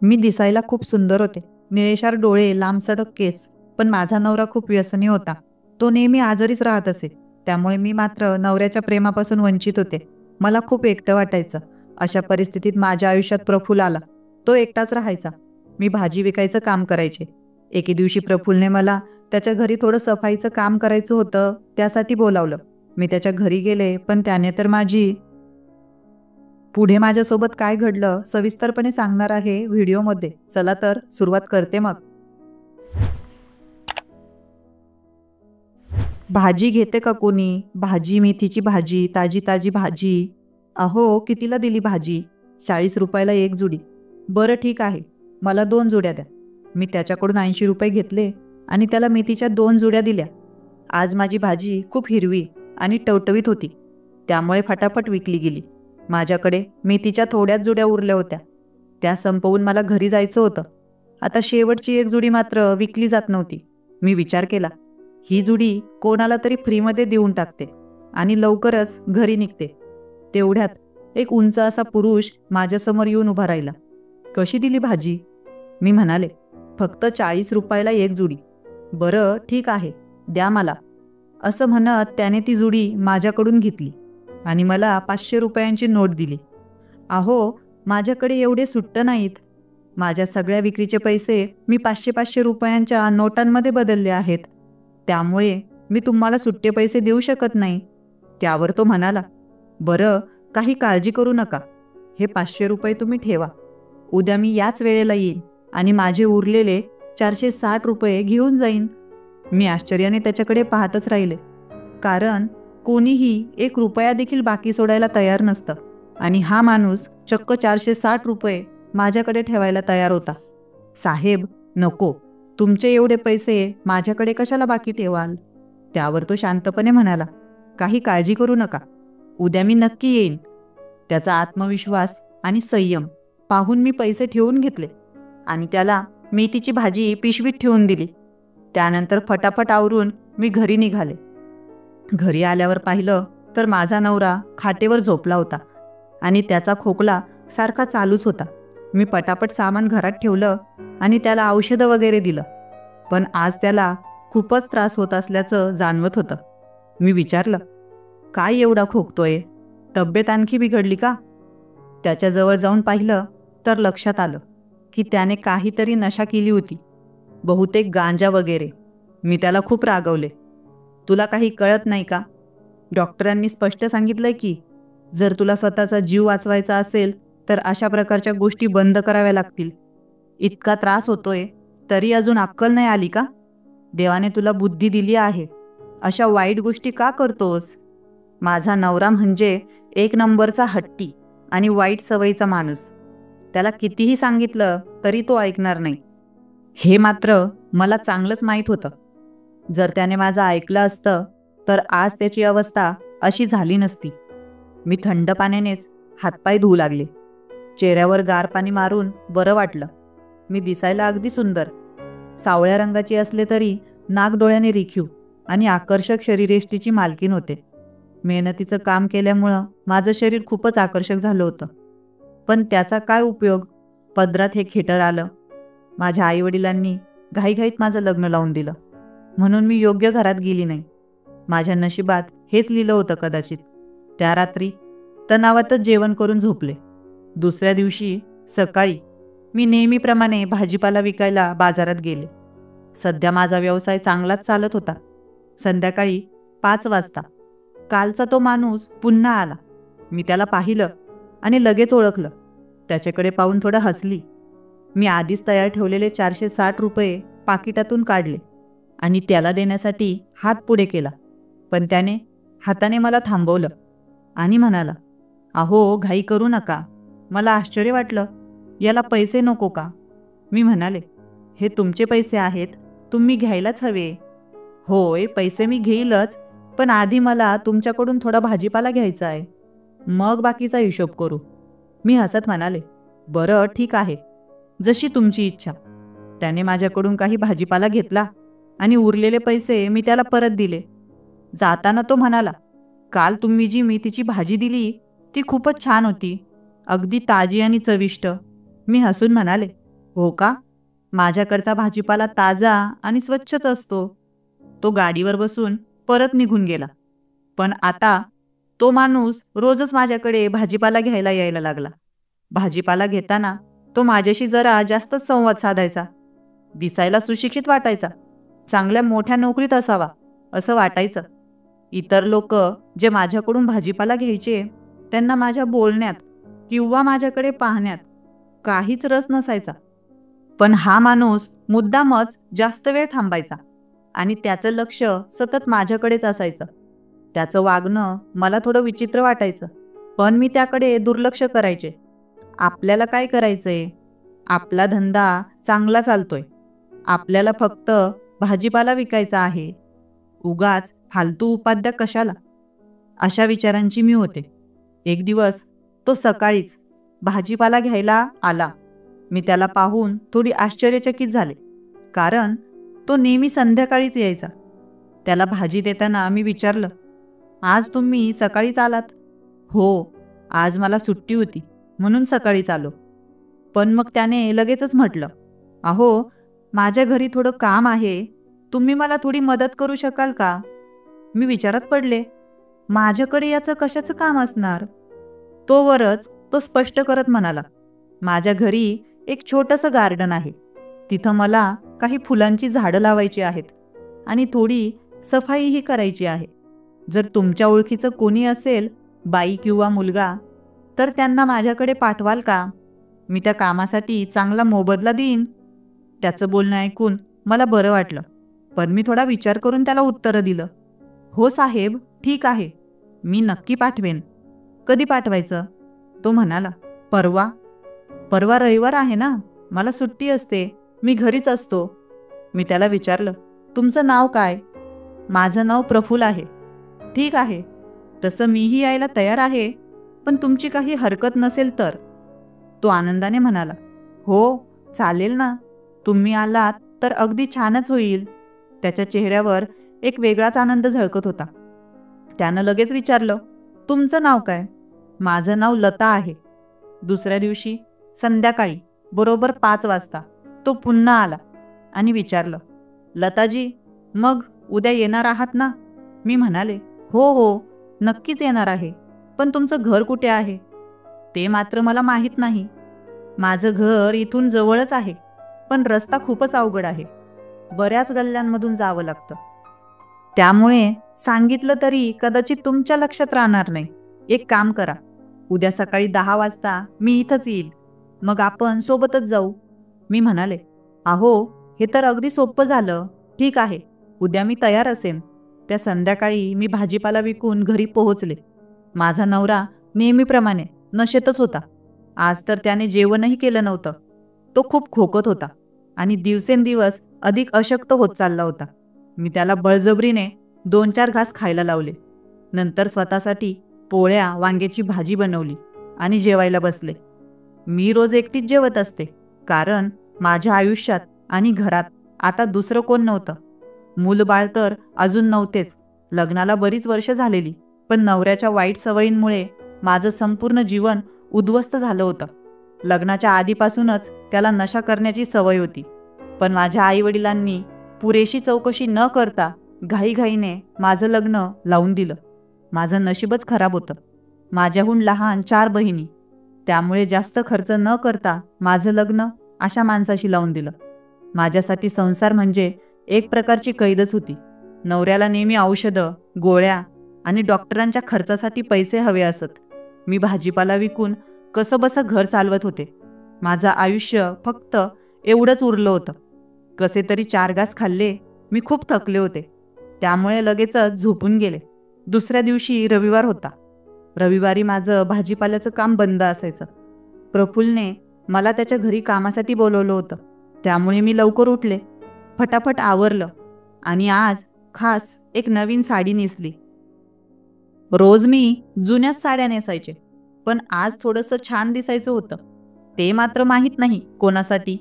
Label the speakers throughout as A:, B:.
A: मी दिसायला खूप सुंदर होते. निळेशार डोळे, लांबसडक केस. पण माझा नवरा खूप व्यसनी होता. तो नेहमी आजारीच राहत असे. त्यामुळे मी मात्र नवऱ्याच्या प्रेमापासून वंचित होते. मला खूप एकटं वाटायचं. अशा परिस्थितीत माझ्या आयुष्यात प्रफुल्ल आला. तो एकटाच राहायचा. मी भाजी विकायचं काम करायचे. एके दिवशी प्रफुल्लने मला त्याच्या घरी थोडं सफाईचं काम करायचं होतं, त्यासाठी बोलावलं. मी त्याच्या घरी गेले, पण त्याने तर पुढे माझ्यासोबत काय घडलं सविस्तरपणे सांगणार आहे व्हिडिओमध्ये. चला तर सुरुवात करते मग. भाजी घेते का कोणी? भाजी, मेथीची भाजी, ताजी ताजी भाजी. अहो, कितीला दिली भाजी? 40 रुपयाला एक जुडी. बरं ठीक आहे, मला 2 जुड्या द्या. मी त्याच्याकडून 80 रुपये घेतले आणि त्याला मेथीच्या 2 जुड्या दिल्या. आज माझी भाजी खूप हिरवी आणि टवटवीत होती, त्यामुळे फटाफट विकली गेली. माझ्याकडे मेथीच्या थोड्याच जुड्या उरल्या होत्या. त्या संपवून मला घरी जायचं होतं. आता शेवटची एक जुडी मात्र विकली जात नव्हती. मी विचार केला, ही जुडी कोणाला तरी फ्रीमध्ये देऊन टाकते आणि लवकरच घरी निघते. तेवढ्यात एक उंच असा पुरुष माझ्यासमोर येऊन उभा राहिला. कशी दिली भाजी? मी म्हणाले, फक्त 40 रुपयाला एक जुडी. बरं ठीक आहे, द्या मला. असं म्हणत त्याने ती जुडी माझ्याकडून घेतली आणि मला 500 रुपयांची नोट दिली. अहो, माझ्याकडे एवढे सुट्ट नाहीत. माझ्या सगळ्या विक्रीचे पैसे मी 500-500 रुपयांच्या नोटांमध्ये बदलले आहेत. त्यामुळे मी तुम्हाला सुट्टे पैसे देऊ शकत नाही. त्यावर तो म्हणाला, बरं, काही काळजी करू नका. हे 500 रुपये तुम्ही ठेवा. उद्या मी याच वेळेला येईन आणि माझे उरलेले 460 रुपये घेऊन जाईन. मी आश्चर्याने त्याच्याकडे पाहतच राहिले, कारण कोणीही 1 रुपया देखील बाकी सोडायला तयार नसतं आणि हा माणूस चक्क 460 रुपये माझ्याकडे ठेवायला तयार होता. साहेब, नको, तुमचे एवढे पैसे माझ्याकडे कशाला बाकी ठेवाल? त्यावर तो शांतपणे म्हणाला, काही काळजी करू नका, उद्या मी नक्की येईन. त्याचा आत्मविश्वास आणि संयम पाहून मी पैसे ठेवून घेतले आणि त्याला मेथीची भाजी पिशवीत ठेवून दिली. त्यानंतर फटाफट आवरून मी घरी निघाले. घरी आल्यावर पाहिलं तर माझा नवरा खाटेवर झोपला होता आणि त्याचा खोकला सारखा चालूच होता. मी पटापट सामान घरात ठेवलं आणि त्याला औषधं वगैरे दिलं. पण आज त्याला खूपच त्रास होत असल्याचं जाणवत होतं. मी विचारलं, काय एवढा खोकतोय? तब्येत आणखी बिघडली का? त्याच्याजवळ जाऊन पाहिलं तर लक्षात आलं की त्याने काहीतरी नशा केली होती, बहुतेक गांजा वगैरे. मी त्याला खूप रागवले. तुला काही कळत नाही का? डॉक्टरांनी स्पष्ट सांगितलंय की जर तुला स्वतःचा जीव वाचवायचा असेल तर अशा प्रकारच्या गोष्टी बंद कराव्या लागतील. इतका त्रास होतोय तरी अजून अक्कल नाही आली का? देवाने तुला बुद्धी दिली आहे, अशा वाईट गोष्टी का करतोस? माझा नवरा म्हणजे 1 नंबरचा हट्टी आणि वाईट सवयीचा माणूस. त्याला कितीही सांगितलं तरी तो ऐकणार नाही. हे मात्र मला चांगलंच माहीत होतं. जर त्याने माझं ऐकलं असतं तर आज त्याची अवस्था अशी झाली नसती. मी थंड पाण्यानेच हातपाय धुवू लागले. चेहऱ्यावर गार पाणी मारून बरं वाटलं. मी दिसायला अगदी सुंदर, सावळ्या रंगाची असले तरी नाकडोळ्याने रेखीव आणि आकर्षक शरीरयष्टीची मालकीण होते. मेहनतीचं काम केल्यामुळं माझं शरीर खूपच आकर्षक झालं होतं. पण त्याचा काय उपयोग? पदरात हे खेटर आलं. माझ्या आईवडिलांनी घाईघाईत माझं लग्न लावून दिलं, म्हणून मी योग्य घरात गेली नाही. माझ्या नशिबात हेच लिहिलं होतं कदाचित. त्या रात्री तणावातच जेवण करून झोपले. दुसऱ्या दिवशी सकाळी मी नेहमीप्रमाणे भाजीपाला विकायला बाजारात गेले. सध्या माझा व्यवसाय चांगलाच चालत होता. संध्याकाळी 5 वाजता कालचा तो माणूस पुन्हा आला. मी त्याला पाहिलं आणि लगेच ओळखलं. त्याच्याकडे पाहून थोडं हसली. मी आधीच तयार ठेवलेले 460 रुपये पाकिटातून काढले आणि त्याला देण्यासाठी हात पुढे केला. पण त्याने हाताने मला थांबवलं आणि म्हणाला, अहो, घाई करू नका. मला आश्चर्य वाटलं, याला पैसे नको का? मी म्हणाले, हे तुमचे पैसे आहेत, तुम्ही घ्यायलाच हवे. होय, पैसे मी घेईलच, पण आधी मला तुमच्याकडून थोडा भाजीपाला घ्यायचा आहे, मग बाकीचा हिशोब करू. मी हसत म्हणाले, बरं ठीक आहे, जशी तुमची इच्छा. त्याने माझ्याकडून काही भाजीपाला घेतला आणि उरलेले पैसे मी त्याला परत दिले. जाताना तो म्हणाला, काल तुम्ही जी मेथीची भाजी दिली ती खूपच छान होती, अगदी ताजी आणि चविष्ट. मी हसून म्हणाले, हो का? माझ्याकडचा भाजीपाला ताजा आणि स्वच्छच असतो. तो गाडीवर बसून परत निघून गेला. पण आता तो माणूस रोजच माझ्याकडे भाजीपाला घ्यायला यायला लागला. भाजीपाला घेताना तो माझ्याशी जरा जास्तच संवाद साधायचा. दिसायला सुशिक्षित वाटायचा. चांगल्या मोठ्या नोकरीत असावा असं वाटायचं. इतर लोक जे माझ्याकडून भाजीपाला घ्यायचे त्यांना माझ्या बोलण्यात किंवा माझ्याकडे पाहण्यात काहीच रस नसायचा. पण हा माणूस मुद्दामच जास्त वेळ थांबायचा आणि त्याचं लक्ष सतत माझ्याकडेच असायचं. त्याचं वागणं मला थोडं विचित्र वाटायचं, पण मी त्याकडे दुर्लक्ष करायचे. आपल्याला काय करायचंय? आपला धंदा चांगला चालतोय. आपल्याला फक्त भाजीपाला विकायचा आहे. उगाच फालतू उपाध्या कशाला? अशा विचारांची मी होते. एक दिवस तो सकाळीच भाजीपाला घ्यायला आला. मी त्याला पाहून थोडी आश्चर्यचकित झाले, कारण तो नेहमी संध्याकाळीच यायचा. त्याला भाजी देताना मी विचारलं, आज तुम्ही सकाळीच आलात? हो, आज मला सुट्टी होती म्हणून सकाळीच आलो. पण मग त्याने लगेचच म्हटलं, अहो, माझ्या घरी थोडं काम आहे, तुम्ही मला थोडी मदत करू शकाल का? मी विचारात पडले, माझ्याकडे याचं कशाचं काम असणार? तोवरच तो स्पष्ट करत म्हणाला, माझ्या घरी एक छोटंसं गार्डन आहे. तिथं मला काही फुलांची झाडं लावायची आहेत आणि थोडी सफाईही करायची आहे. जर तुमच्या ओळखीचं कोणी असेल, बाई किंवा मुलगा, तर त्यांना माझ्याकडे पाठवाल का? मी त्या कामासाठी चांगला मोबदला देईन. त्याचं बोलणं ऐकून मला बरं वाटलं, पण मी थोडा विचार करून त्याला उत्तर दिलं, हो साहेब, ठीक आहे, मी नक्की पाठवेन. कधी पाठवायचं? तो म्हणाला, परवा. परवा रविवार आहे ना, मला सुट्टी असते, मी घरीच असतो. मी त्याला विचारलं, तुमचं नाव काय? माझं नाव प्रफुल्ल आहे. ठीक आहे, तसं मीही यायला तयार आहे, पण तुमची काही हरकत नसेल तर. तो आनंदाने म्हणाला, हो, चालेल ना, तुम्ही आलात तर अगदी छानच होईल. त्याच्या चेहऱ्यावर एक वेगळाच आनंद झळकत होता. त्यानं लगेच विचारलं, तुमचं नाव काय? माझं नाव लता आहे. दुसऱ्या दिवशी संध्याकाळी बरोबर 5 वाजता तो पुन्हा आला आणि विचारलं, लताजी, मग उद्या येणार आहात ना? मी म्हणाले, हो हो, नक्कीच येणार आहे, पण तुमचं घर कुठे आहे? ते मात्र मला माहीत नाही. माझं घर इथून जवळच आहे, पण रस्ता खूपच अवघड आहे. बऱ्याच गल्ल्यांमधून जावं लागतं. त्यामुळे सांगितलं तरी कदाचित तुमच्या लक्षात राहणार नाही. एक काम करा, उद्या सकाळी 10 वाजता मी इथंच येईल, मग आपण सोबतच जाऊ. मी म्हणाले, अहो, हे तर अगदी सोपं झालं. ठीक आहे, उद्या मी तयार असेन. त्या संध्याकाळी मी भाजीपाला विकून घरी पोहोचले. माझा नवरा नेहमीप्रमाणे नशेतच होता. आज तर त्याने जेवणही केलं नव्हतं. तो खूप खोकत होता आणि दिवसेंदिवस अधिक अशक्त होत चालला होता. मी त्याला बळजबरीने 2-4 घास खायला लावले. नंतर स्वतःसाठी पोळ्या, वांग्याची भाजी बनवली आणि जेवायला बसले. मी रोज एकटीच जेवत असते, कारण माझ्या आयुष्यात आणि घरात आता दुसरं कोण नव्हतं. मूलबाळ तर अजून नव्हतेच. लग्नाला बरीच वर्ष झालेली, पण नवऱ्याच्या वाईट सवयींमुळे माझं संपूर्ण जीवन उद्ध्वस्त झालं होतं. लग्नाच्या आधीपासूनच त्याला नशा करण्याची सवय होती, पण माझ्या आईवडिलांनी पुरेशी चौकशी न करता घाईघाईने माझं लग्न लावून दिलं. माझं नशीबच खराब होतं. माझ्याहून लहान 4 बहिणी, त्यामुळे जास्त खर्च न करता माझं लग्न अशा माणसाशी लावून दिलं. माझ्यासाठी संसार म्हणजे एक प्रकारची कैदच होती. नवऱ्याला नेहमी औषधं, गोळ्या आणि डॉक्टरांच्या खर्चासाठी पैसे हवे असत. मी भाजीपाला विकून कसंबसं घर चालवत होते. माझं आयुष्य फक्त एवढंच उरलं होतं. कसे तरी 4 घास खाल्ले. मी खूप थकले होते, त्यामुळे लगेचच झोपून गेले. दुसऱ्या दिवशी रविवार होता. रविवारी माझं भाजीपाल्याचं काम बंद असायचं. प्रफुल्लने मला त्याच्या घरी कामासाठी बोलवलं होतं, त्यामुळे मी लवकर उठले, फटाफट आवरलं आणि आज खास एक नवीन साडी नेसली. रोज मी जुन्याच साड्या नेसायचे, पण आज थोडंसं छान दिसायचं होतं. ते मात्र माहीत नाही कोणासाठी.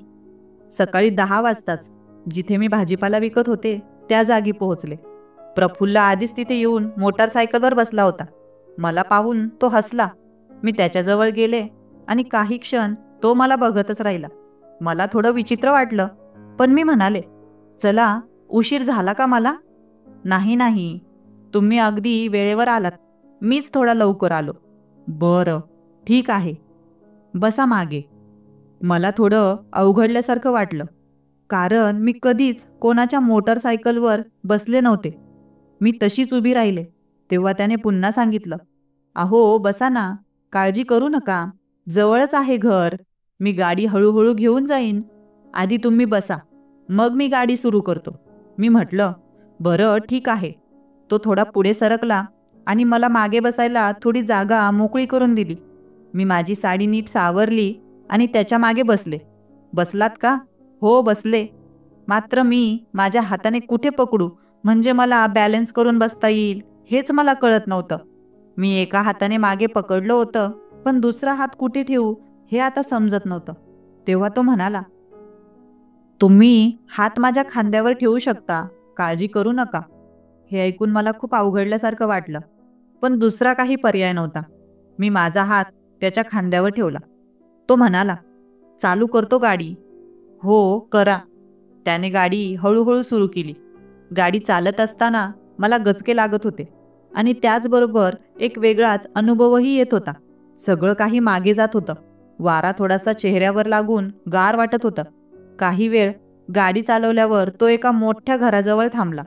A: सकाळी 10 वाजताच जिथे मी भाजीपाला विकत होते त्या जागी पोहोचले. प्रफुल्ल आधीच तिथे येऊन मोटारसायकलवर बसला होता. मला पाहून तो हसला. मी त्याच्याजवळ गेले आणि काही क्षण तो मला बघतच राहिला. मला थोडं विचित्र वाटलं, पण मी म्हणाले, चला, उशीर झाला का मला? नाही नाही, तुम्ही अगदी वेळेवर आलात. मीच थोडा लवकर आलो. बरं, ठीक आहे, बसा मागे. मला थोडं अवघडल्यासारखं वाटलं, कारण मी कधीच कोणाच्या मोटरसायकलवर बसले नव्हते. मी तशीच उभी राहिले. तेव्हा त्याने पुन्हा सांगितलं, अहो बसा ना, काळजी करू नका, जवळच आहे घर. मी गाडी हळूहळू घेऊन जाईन. आधी तुम्ही बसा, मग मी गाडी सुरू करतो. मी म्हटलं, बरं ठीक आहे. तो थोडा पुढे सरकला आणि मला मागे बसायला थोडी जागा मोकळी करून दिली. मी माझी साडी नीट सावरली आणि त्याच्या मागे बसले. बसलात का? हो बसले. मात्र मी माझ्या हाताने कुठे पकडू म्हणजे मला बॅलन्स करून बसता येईल हेच मला कळत नव्हतं. मी एका हाताने मागे पकडलं होतं, पण दुसरा हात कुठे ठेवू हे आता समजत नव्हतं. तेव्हा तो म्हणाला, तुम्ही हात माझ्या खांद्यावर ठेवू शकता, काळजी करू नका. हे ऐकून मला खूप अवघडल्यासारखं वाटलं, पण दुसरा काही पर्याय नव्हता. मी माझा हात त्याच्या खांद्यावर ठेवला. तो म्हणाला, चालू करतो गाडी? हो करा. त्याने गाडी हळूहळू सुरू केली. गाडी चालत असताना मला गचके लागत होते आणि त्याचबरोबर एक वेगळाच अनुभवही येत होता. सगळं काही मागे जात होतं. वारा थोडासा चेहऱ्यावर लागून गार वाटत होतं. काही वेळ गाडी चालवल्यावर तो एका मोठ्या घराजवळ थांबला.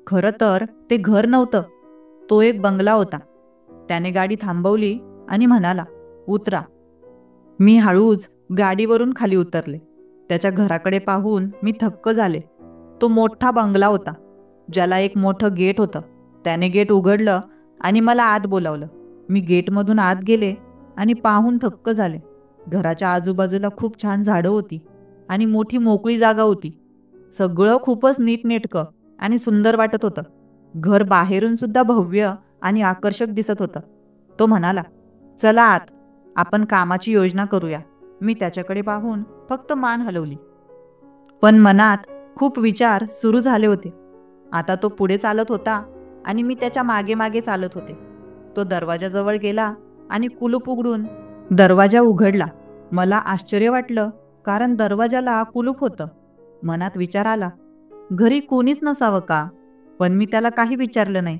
A: खरं तर ते घर नव्हतं, तो एक बंगला होता. त्याने गाडी थांबवली आणि म्हणाला, उतरा. मी हळूच गाडीवरून खाली उतरले. त्याच्या घराकडे पाहून मी थक्क झाले. तो मोठा बंगला होता, ज्याला एक मोठं गेट होतं. त्याने गेट उघडलं आणि मला आत बोलावलं. मी गेटमधून आत गेले आणि पाहून थक्क झाले. घराच्या आजूबाजूला खूप छान झाडं होती आणि मोठी मोकळी जागा होती. सगळं खूपच नीटनेटकं आणि सुंदर वाटत होतं. घर बाहेरून सुद्धा भव्य आणि आकर्षक दिसत होतं. तो म्हणाला, चला आत, आपण कामाची योजना करूया. मी त्याच्याकडे पाहून फक्त मान हलवली, पण मनात खूप विचार सुरू झाले होते. आता तो पुढे चालत होता आणि मी त्याच्या मागे मागे चालत होते. तो दरवाजाजवळ गेला आणि कुलूप उघडून दरवाजा उघडला. मला आश्चर्य वाटलं, कारण दरवाजाला कुलूप होतं. मनात विचार आला, घरी कोणीच नसावं का? पण मी त्याला काही विचारलं नाही.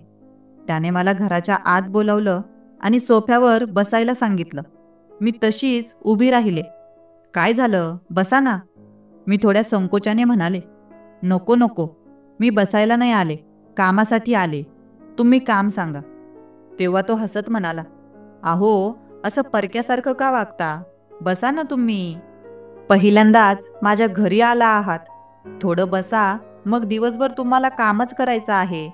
A: त्याने मला घराच्या आत बोलावलं आणि सोफ्यावर बसायला सांगितलं. मी तशीच उभी राहिले. काय झालं, बसा ना. मी थोड्या संकोचाने म्हणाले, नको नको, मी बसायला नाही आले, कामासाठी आले. तुम्ही काम सांगा. तेव्हा तो हसत म्हणाला, अहो असं परक्यासारखं का वागता? बसा ना तुम्ही. पहिल्यांदाच माझ्या घरी आला आहात. थोडं बसा, मग दिवसभर तुम्हाला कामच करायचं आहे.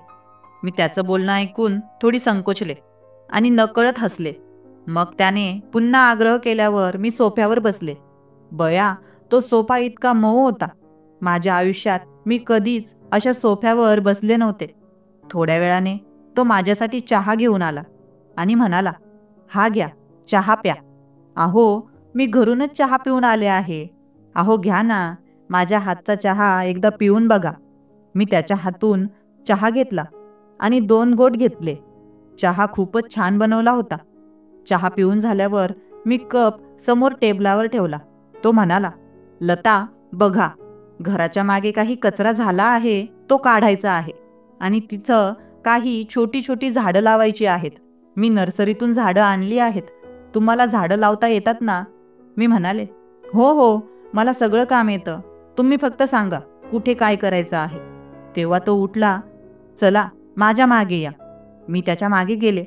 A: मी त्याचं बोलणं ऐकून थोडी संकोचले आणि नकळत हसले. मग त्याने पुन्हा आग्रह केल्यावर मी सोफ्यावर बसले. बया, तो सोफा इतका मऊ होता. माझ्या आयुष्यात मी कधीच अशा सोफ्यावर बसले नव्हते. थोड्या वेळाने तो माझ्यासाठी चहा घेऊन आला आणि म्हणाला, हा घ्या, चहा प्या. अहो, मी घरूनच चहा पिऊन आले आहे. अहो घ्या ना, माझ्या हातचा चहा एकदा पिऊन बघा. मी त्याच्या हातून चहा घेतला आणि 2 घोट घेतले. चहा खूपच छान बनवला होता. चहा पिऊन झाल्यावर मी कप समोर टेबलावर ठेवला. तो म्हणाला, लता बघा, घराच्या मागे काही कचरा झाला आहे, तो काढायचा आहे आणि तिथं काही छोटी छोटी झाडं लावायची आहेत. मी नर्सरीतून झाडं आणली आहेत. तुम्हाला झाडं लावता येतात ना? मी म्हणाले, हो हो, मला सगळं काम येतं. तुम्ही फक्त सांगा कुठे काय करायचं आहे. तेव्हा तो उठला, चला माझ्या मागे या. मी त्याच्या मागे गेले.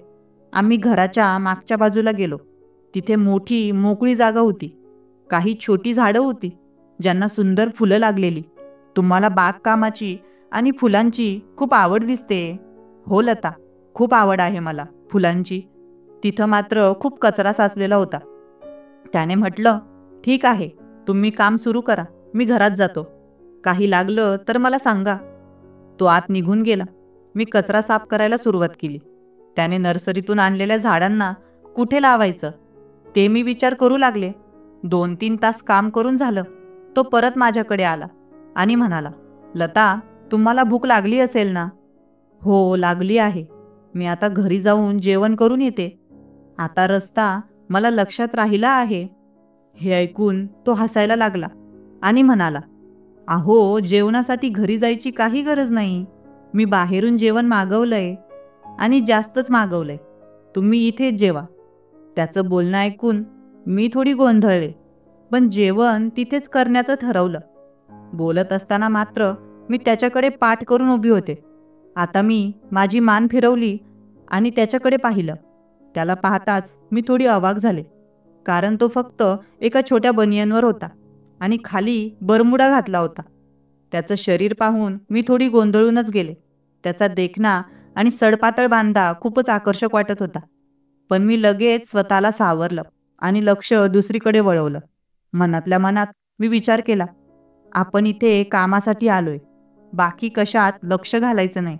A: आम्ही घराच्या मागच्या बाजूला गेलो. तिथे मोठी मोकळी जागा होती. काही छोटी झाडं होती, ज्यांना सुंदर फुलं लागलेली. तुम्हाला बागकामाची आणि फुलांची खूप आवड दिसते. हो लता, खूप आवड आहे मला फुलांची. तिथं मात्र खूप कचरा साचलेला होता. त्याने म्हटलं, ठीक आहे, तुम्ही काम सुरू करा, मी घरात जातो. काही लागलं तर मला सांगा. तो आत निघून गेला. मी कचरा साफ करायला सुरुवात केली. त्याने नर्सरीतून आणलेल्या झाडांना कुठे लावायचं ते मी विचार करू लागले. 2-3 तास काम करून झालं. तो परत माझ्याकडे आला आणि म्हणाला, लता, तुम्हाला भूक लागली असेल ना? हो लागली आहे. मी आता घरी जाऊन जेवण करून येते. आता रस्ता मला लक्षात राहिला आहे. हे ऐकून तो हसायला लागला आणि म्हणाला, अहो, जेवणासाठी घरी जायची काही गरज नाही. मी बाहेरून जेवण मागवलंय आणि जास्तच मागवलंय. तुम्ही इथेच जेवा. त्याचं बोलणं ऐकून मी थोडी गोंधळले, पण जेवण तिथेच करण्याचं ठरवलं. बोलत असताना मात्र मी त्याच्याकडे पाठ करून उभी होते. आता मी माझी मान फिरवली आणि त्याच्याकडे पाहिलं. त्याला पाहताच मी थोडी अवाक झाले, कारण तो फक्त एका छोट्या बनियनवर होता आणि खाली बरमुडा घातला होता. त्याचं शरीर पाहून मी थोडी गोंधळूनच गेले. त्याचा देखणा आणि सडपातळ बांधा खूपच आकर्षक वाटत होता. पण मी लगेच स्वतःला सावरलं आणि लक्ष दुसरीकडे वळवलं. मनातल्या मनात मी विचार केला, आपण इथे कामासाठी आलोय, बाकी कशात लक्ष घालायचं नाही.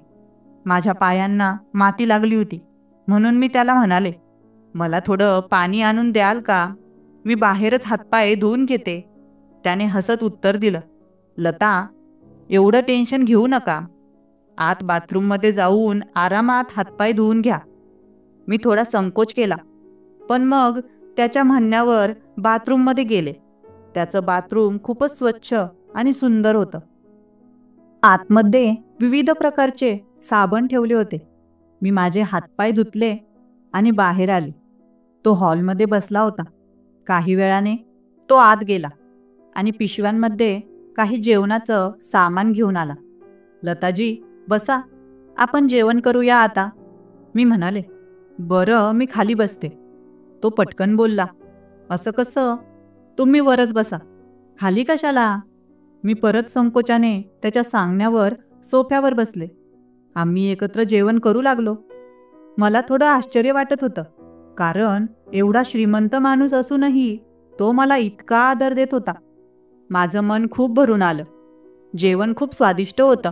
A: माझ्या पायांना माती लागली होती, म्हणून मी त्याला म्हणाले, मला थोडं पाणी आणून द्याल का? मी बाहेरच हातपाय धुवून घेते. त्याने हसत उत्तर दिलं, लता, एवढं टेन्शन घेऊ नका. आत बाथरूममध्ये जाऊन आरामात हातपाय धुवून घ्या. मी थोडा संकोच केला, पण मग त्याच्या म्हणण्यावर बाथरूममध्ये गेले. त्याचं बाथरूम खूपच स्वच्छ आणि सुंदर होतं. आतमध्ये विविध प्रकारचे साबण ठेवले होते. मी माझे हातपाय धुतले आणि बाहेर आले. तो हॉलमध्ये बसला होता. काही वेळाने तो आत गेला आणि पिशव्यांमध्ये काही जेवणाचं सामान घेऊन आला. लताजी, बसा, आपण जेवण करूया आता, मी म्हणाले. बरं, मी खाली बसते. तो पटकन बोलला, असं कसं? तुम्ही वरच बसा, खाली कशाला? मी परत संकोचाने त्याच्या सांगण्यावर सोफ्यावर बसले. आम्ही एकत्र जेवण करू लागलो. मला थोडं आश्चर्य वाटत होतं, कारण एवढा श्रीमंत माणूस असूनही तो मला इतका आदर देत होता. माझं मन खूप भरून आलं. जेवण खूप स्वादिष्ट होतं.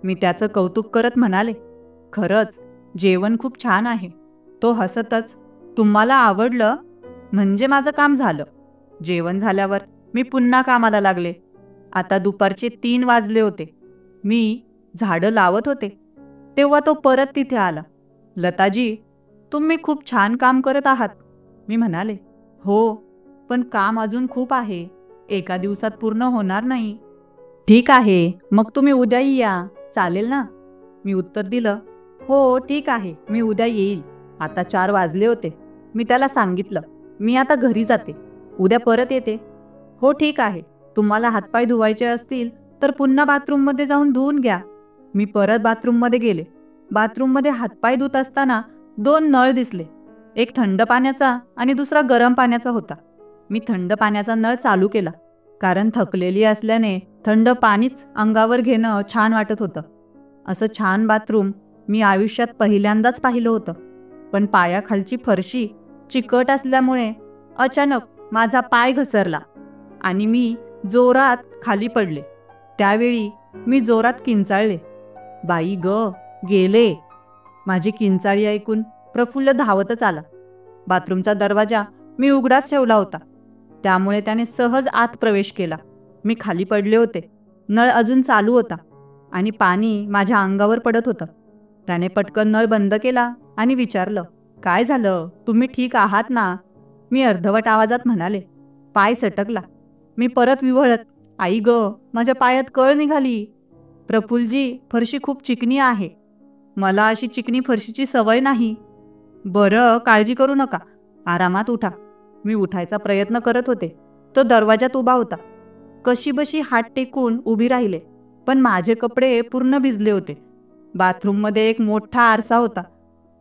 A: मी त्याचं कौतुक करत म्हणाले, खरंच जेवण खूप छान आहे. तो हसतच, तुम्हाला आवडलं म्हणजे माझं काम झालं. जेवण झाल्यावर मी पुन्हा कामाला लागले. आता दुपारचे 3 वाजले होते. मी झाडं लावत होते तेव्हा तो परत तिथे आला. लताजी, तुम्ही खूप छान काम करत आहात, मी म्हणाले. हो, पण काम अजून खूप आहे. एका दिवसात पूर्ण होणार नाही. ठीक आहे, मग तुम्ही उद्याही या, चालेल ना? मी उत्तर दिलं, हो ठीक आहे, मी उद्या येईल. आता 4 वाजले होते. मी त्याला सांगितलं, मी आता घरी जाते, उद्या परत येते. हो ठीक आहे, तुम्हाला हातपाय धुवायचे असतील तर पुन्हा बाथरूममध्ये जाऊन धुवून घ्या. मी परत बाथरूममध्ये गेले. बाथरूममध्ये हातपाय धुत असताना 2 नळ दिसले. एक थंड पाण्याचा आणि दुसरा गरम पाण्याचा होता. मी थंड पाण्याचा नळ चालू केला, कारण थकलेली असल्याने थंड पाणीच अंगावर घेणं छान वाटत होतं. असं छान बाथरूम मी आयुष्यात पहिल्यांदाच पाहिलं होतं. पण पायाखालची फरशी चिकट असल्यामुळे अचानक माझा पाय घसरला आणि मी जोरात खाली पडले. त्यावेळी मी जोरात किंचाळले, बाई ग, गेले. माझी किंचाळी ऐकून प्रफुल्ल धावतच आला. बाथरूमचा दरवाजा मी उघडाच ठेवला होता, त्यामुळे त्याने सहज आत प्रवेश केला. मी खाली पडले होते. नळ अजून चालू होता आणि पाणी माझ्या अंगावर पडत होतं. त्याने पटकन नळ बंद केला आणि विचारलं, काय झालं? तुम्ही ठीक आहात ना? मी अर्धवट आवाजात म्हणाले, पाय सटकला. मी परत विव्हळत, आई ग, माझ्या पायात कळ निघाली. प्रफुल्लजी, फरशी खूप चिकनी आहे. मला अशी चिकनी फरशीची सवय नाही. बरं, काळजी करू नका, आरामात उठा. मी उठायचा प्रयत्न करत होते. तो दरवाजात उभा होता. कशीबशी हात टेकून उभी राहिले, पण माझे कपडे पूर्ण भिजले होते. बाथरूममध्ये एक मोठा आरसा होता.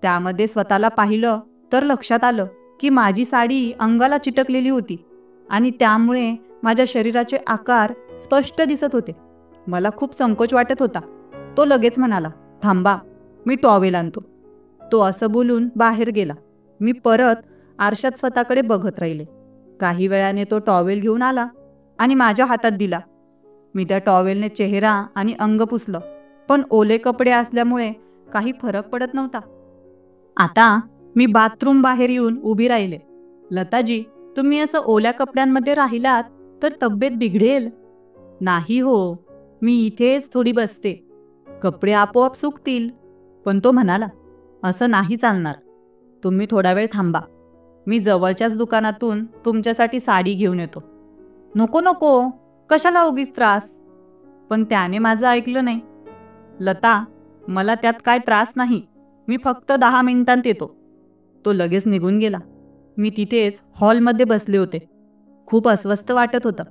A: त्यामध्ये स्वतःला पाहिलं तर लक्षात आलं की माझी साडी अंगाला चिटकलेली होती आणि त्यामुळे माझ्या शरीराचे आकार स्पष्ट दिसत होते. मला खूप संकोच वाटत होता. तो लगेच म्हणाला, थांबा, मी टॉवेल आणतो. तो असं बोलून बाहेर गेला. मी परत आरशात स्वतःकडे बघत राहिले. काही वेळाने तो टॉवेल घेऊन आला आणि माझ्या हातात दिला. मी त्या टॉवेलने चेहरा आणि अंग पुसलं, पण ओले कपडे असल्यामुळे काही फरक पडत नव्हता. आता मी बाथरूम बाहेर येऊन उभी राहिले. लताजी, तुम्ही असं ओल्या कपड्यांमध्ये राहिलात तर तब्येत बिघडेल. नाही हो, मी इथेच थोडी बसते, कपडे आपोआप सुकतील. पण तो म्हणाला, असं नाही चालणार, तुम्ही थोडा वेळ थांबा, मी जवळच्याच दुकानातून तुमच्यासाठी साडी घेऊन येतो. नको नको, कशाला उगीच त्रास. पण त्याने माझं ऐकलं नाही. लता, मला त्यात काय त्रास नाही, मी फक्त 10 मिनिटांत येतो. तो लगेच निघून गेला. मी तिथेच हॉलमध्ये बसले होते. खूप अस्वस्थ वाटत होतं.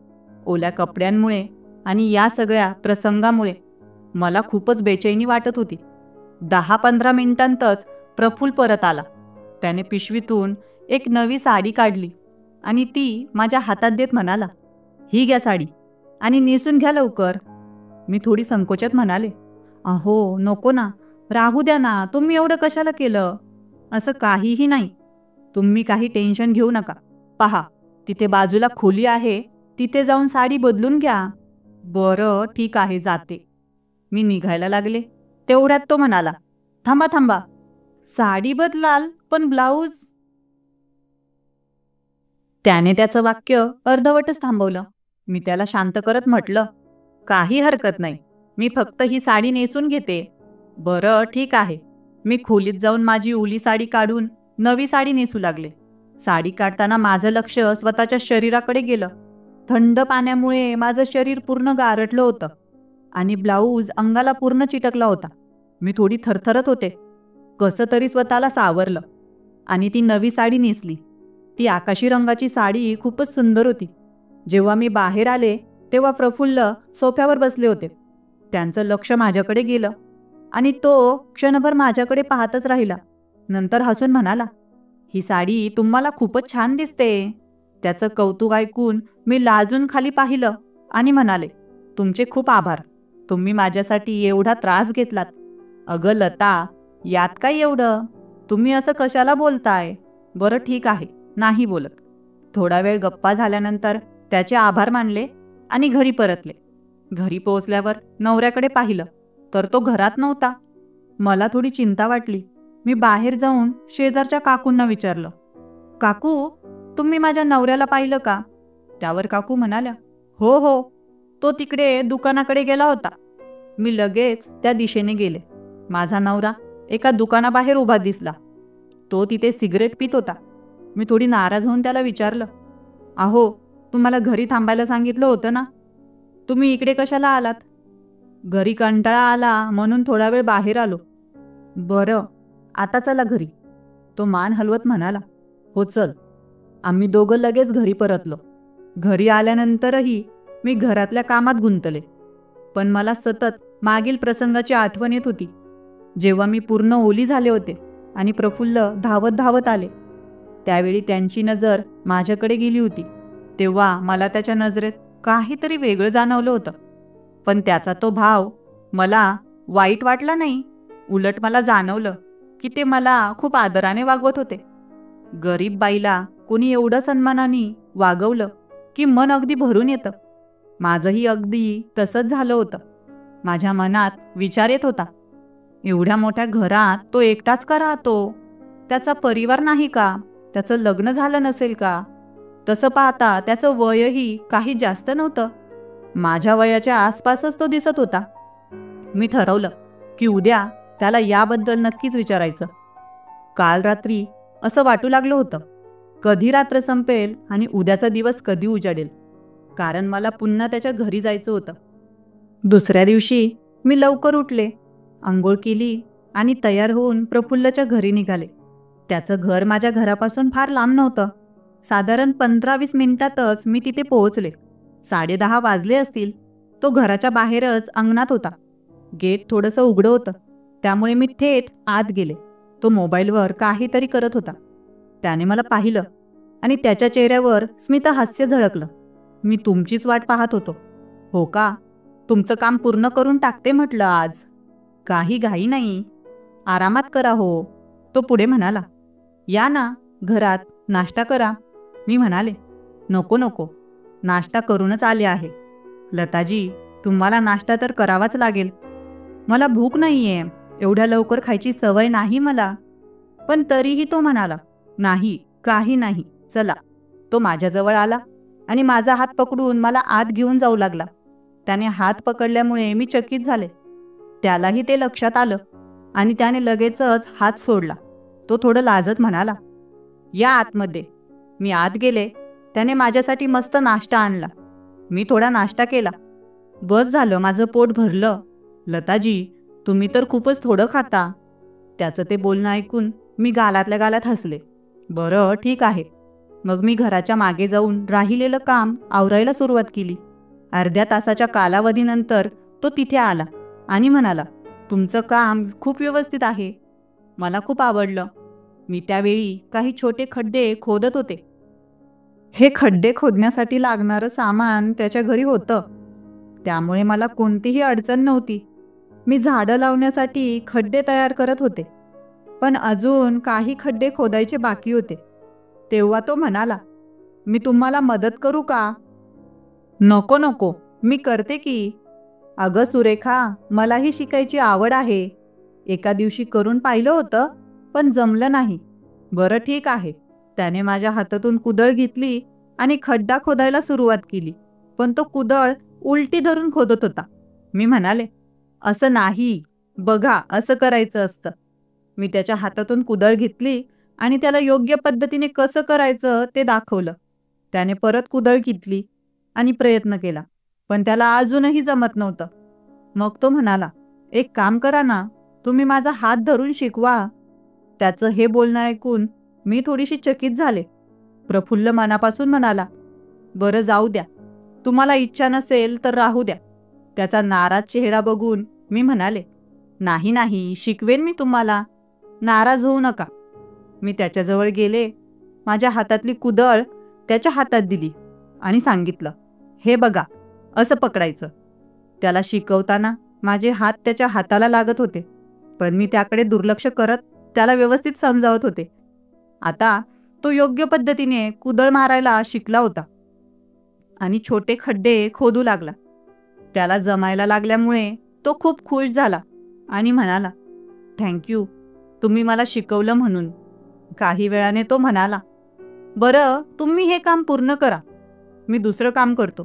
A: ओल्या कपड्यांमुळे आणि या सगळ्या प्रसंगामुळे मला खूपच बेचैनी वाटत होती. 10-15 मिनिटांतच प्रफुल्ल परत आला. त्याने पिशवीतून एक नवी साडी काढली आणि ती माझ्या हातात देत म्हणाला, ही घ्या साडी आणि नेसून घ्या लवकर. मी थोडी संकोचात म्हणाले, अहो नको ना, राहू द्या ना, तुम्ही एवढं कशाला केलं. असं काहीही नाही. तुम्ही काही टेन्शन घेऊ नका. पहा, तिथे बाजूला खोली आहे, तिथे जाऊन साडी बदलून घ्या. बरं ठीक आहे, जाते. मी निघायला लागले तेवढ्यात तो म्हणाला, थांबा थांबा, साडी बदलाल पण ब्लाऊज. त्याने त्याचं वाक्य अर्धवटच थांबवलं. मी त्याला शांत करत म्हटलं, काही हरकत नाही, मी फक्त ही साडी नेसून घेते. बरं ठीक आहे. मी खोलीत जाऊन माझी ओली साडी काढून नवी साडी नेसू लागले. साडी काढताना माझं लक्ष स्वतःच्या शरीराकडे गेलं. थंड पाण्यामुळे माझं शरीर पूर्ण गारठलं होतं आणि ब्लाऊज अंगाला पूर्ण चिटकला होता. मी थोडी थरथरत होते. कसं तरी स्वतःला सावरलं आणि ती नवी साडी नेसली. ती आकाशी रंगाची साडी खूपच सुंदर होती. जेव्हा मी बाहेर आले तेव्हा प्रफुल्ल सोफ्यावर बसले होते. त्यांचं लक्ष माझ्याकडे गेलं आणि तो क्षणभर माझ्याकडे पाहतच राहिला. नंतर हसून म्हणाला, ही साडी तुम्हाला खूपच छान दिसते. त्याचं कौतुक ऐकून मी लाजून खाली पाहिलं आणि म्हणाले, तुमचे खूप आभार. तुम्ही माझ्यासाठी एवढा त्रास घेतलात. अगं लता, यात काय एवढं, तुम्ही असं कशाला बोलताय. बरं ठीक आहे, नाही बोलत. थोडा वेळ गप्पा झाल्यानंतर त्याचे आभार मानले आणि घरी परतले. घरी पोहोचल्यावर नवऱ्याकडे पाहिलं तर तो घरात नव्हता. मला थोडी चिंता वाटली. मी बाहेर जाऊन शेजारच्या काकूंना विचारलं, काकू, तुम्ही माझ्या नवऱ्याला पाहिलं का. त्यावर काकू म्हणाल्या, हो हो, तो तिकडे दुकानाकडे गेला होता. मी लगेच त्या दिशेने गेले. माझा नवरा एका दुकानाबाहेर उभा दिसला. तो तिथे सिगरेट पित होता. मी थोडी नाराज होऊन त्याला विचारलं, अहो, तुम्हाला घरी थांबायला सांगितलं होतं ना, तुम्ही इकडे कशाला आलात. घरी कंटाळा आला म्हणून थोडा वेळ बाहेर आलो. बरं, आता चला घरी. तो मान हलवत म्हणाला, हो चल. आम्ही दोघं लगेच घरी परतलो. घरी आल्यानंतरही मी घरातल्या कामात गुंतले. पण मला सतत मागील प्रसंगाची आठवण येत होती, जेव्हा मी पूर्ण ओली झाले होते आणि प्रफुल्ल धावत धावत आले. त्यावेळी त्यांची नजर माझ्याकडे गेली होती. तेव्हा मला त्याच्या नजरेत काहीतरी वेगळं जाणवलं होतं. पण त्याचा तो भाव मला वाईट वाटला नाही. उलट मला जाणवलं की ते मला खूप आदराने वागवत होते. गरीब बाईला कोणी एवढं सन्मानाने वागवलं की मन अगदी भरून येतं. माझंही अगदी तसंच झालं होतं. माझ्या मनात विचार येत होता, एवढ्या मोठ्या घरात तो एकटाच का राहतो. त्याचा परिवार नाही का, त्याचं लग्न झालं नसेल का. तसं पाहता त्याचं वयही काही जास्त नव्हतं. माझ्या वयाच्या आसपासच तो दिसत होता. मी ठरवलं की उद्या त्याला याबद्दल नक्कीच विचारायचं. काल रात्री असं वाटू लागलं होतं, कधी रात्र संपेल आणि उद्याचा दिवस कधी उजाडेल, कारण मला पुन्हा त्याच्या घरी जायचं होतं. दुसऱ्या दिवशी मी लवकर उठले, आंघोळ केली आणि तयार होऊन प्रफुल्लच्या घरी निघाले. त्याचं घर माझ्या घरापासून फार लांब नव्हतं. साधारण 15-20 मिनिटातच मी तिथे पोहोचले. 10:30 वाजले असतील. तो घराच्या बाहेरच अंगणात होता. गेट थोडंसं उघडं होतं, त्यामुळे मी थेट आत गेले. तो मोबाईलवर काहीतरी करत होता. त्याने मला पाहिलं आणि त्याच्या चेहऱ्यावर स्मितहास्य झळकलं. मी तुमचीच वाट पाहत होतो. हो का, तुमचं काम पूर्ण करून टाकते म्हटलं आज. काही घाई नाही, आरामात करा हो. तो पुढे म्हणाला, या ना घरात, नाश्ता करा. मी म्हणाले, नको नको, नाश्ता करूनच आले आहे. लताजी, तुम्हाला नाश्ता तर करावाच लागेल. मला भूक नाहीये, एवढ्या लवकर खायची सवय नाही मला. पण तरीही तो म्हणाला, नाही, काही नाही, चला. तो माझ्याजवळ आला आणि माझा हात पकडून मला आत घेऊन जाऊ लागला. त्याने हात पकडल्यामुळे मी चकित झाले. त्यालाही ते लक्षात आलं आणि त्याने लगेचच हात सोडला. तो थोडं लाजत म्हणाला, या आतमध्ये. मी आत गेले. त्याने माझ्यासाठी मस्त नाश्ता आणला. मी थोडा नाश्ता केला. बस झालं, माझं पोट भरलं. लताजी, तुम्ही तर खूपच थोडं खाता. त्याचं ते बोलणं ऐकून मी गालातल्या गालात हसले. बरं ठीक आहे. मग मी घराच्या मागे जाऊन राहिलेलं काम आवरायला सुरुवात केली. अर्ध्या तासाच्या कालावधीनंतर तो तिथे आला आणि म्हणाला, तुमचं काम खूप व्यवस्थित आहे. मला खूप आवडलं. मी त्यावेळी काही छोटे खड्डे खोदत होते. हे खड्डे खोदण्यासाठी लागणारं सामान त्याच्या घरी होतं. त्यामुळे मला कोणतीही अडचण नव्हती. मी झाडं लावण्यासाठी खड्डे तयार करत होते, पण अजून काही खड्डे खोदायचे बाकी होते. तेव्हा तो म्हणाला, मी तुम्हाला मदत करू का? नको नको, मी करते की. अगं सुरेखा, मलाही शिकायची आवड आहे. एका दिवशी करून पाहिलं होतं, पण जमलं नाही. बरं ठीक आहे. त्याने माझ्या हातातून कुदळ घेतली आणि खड्डा खोदायला सुरुवात केली, पण तो कुदळ उलटी धरून खोदत होता. मी म्हणाले, असं नाही, बघा असं करायचं असतं. मी त्याच्या हातातून कुदळ घेतली आणि त्याला योग्य पद्धतीने कसं करायचं ते दाखवलं. त्याने परत कुदळ घेतली आणि प्रयत्न केला, पण त्याला अजूनही जमत नव्हतं. मग तो म्हणाला, एक काम करा ना, तुम्ही माझा हात धरून शिकवा. त्याचं हे बोलणं ऐकून मी थोडीशी चकित झाले. प्रफुल्ल मनापासून म्हणाला, बरं जाऊ द्या, तुम्हाला इच्छा नसेल तर राहू द्या. त्याचा नाराज चेहरा बघून मी म्हणाले, नाही नाही, शिकवेन मी तुम्हाला, नाराज होऊ नका. मी त्याच्याजवळ गेले, माझ्या हातातली कुदळ त्याच्या हातात दिली आणि सांगितलं, हे बघा, असं पकडायचं. त्याला शिकवताना माझे हात त्याच्या हाताला लागत होते, पण मी त्याकडे दुर्लक्ष करत त्याला व्यवस्थित समजावत होते. आता तो योग्य पद्धतीने कुदळ मारायला शिकला होता आणि छोटे खड्डे खोदू लागला. त्याला जमायला लागल्यामुळे तो खूप खुश झाला आणि म्हणाला, थँक्यू, तुम्ही मला शिकवलं म्हणून. काही वेळाने तो म्हणाला, बरं तुम्ही हे काम पूर्ण करा, मी दुसरं काम करतो.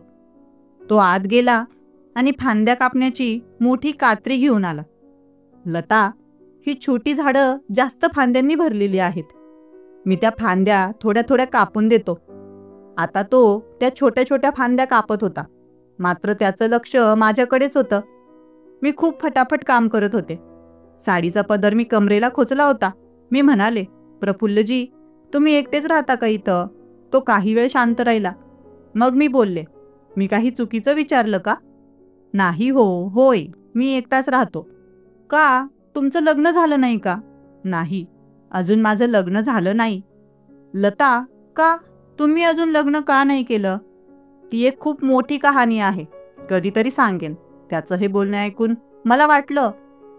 A: तो आत गेला आणि फांद्या कापण्याची मोठी कात्री घेऊन आला. लता, ही छोटी झाडं जास्त फांद्यांनी भरलेली आहेत. मी त्या फांद्या थोड्या थोड्या कापून देतो. आता तो त्या छोट्या छोट्या फांद्या कापत होता, मात्र त्याचं लक्ष माझ्याकडेच होतं. मी खूप फटाफट काम करत होते. साडीचा पदर मी कमरेला खोचला होता. मी म्हणाले, प्रफुल्लजी, तुम्ही एकटेच राहता का इथं? तो काही वेळ शांत राहिला. मग मी बोलले, मी काही चुकीचं विचारलं का? नाही हो, होय, मी एकटाच राहतो. का? तुमचं लग्न झालं नाही का? नाही, अजून माझं लग्न झालं नाही. लता, का? तुम्ही अजून लग्न का नाही केलं? ती एक खूप मोठी कहाणी आहे, कधीतरी सांगेन. त्याचं हे बोलणं ऐकून मला वाटलं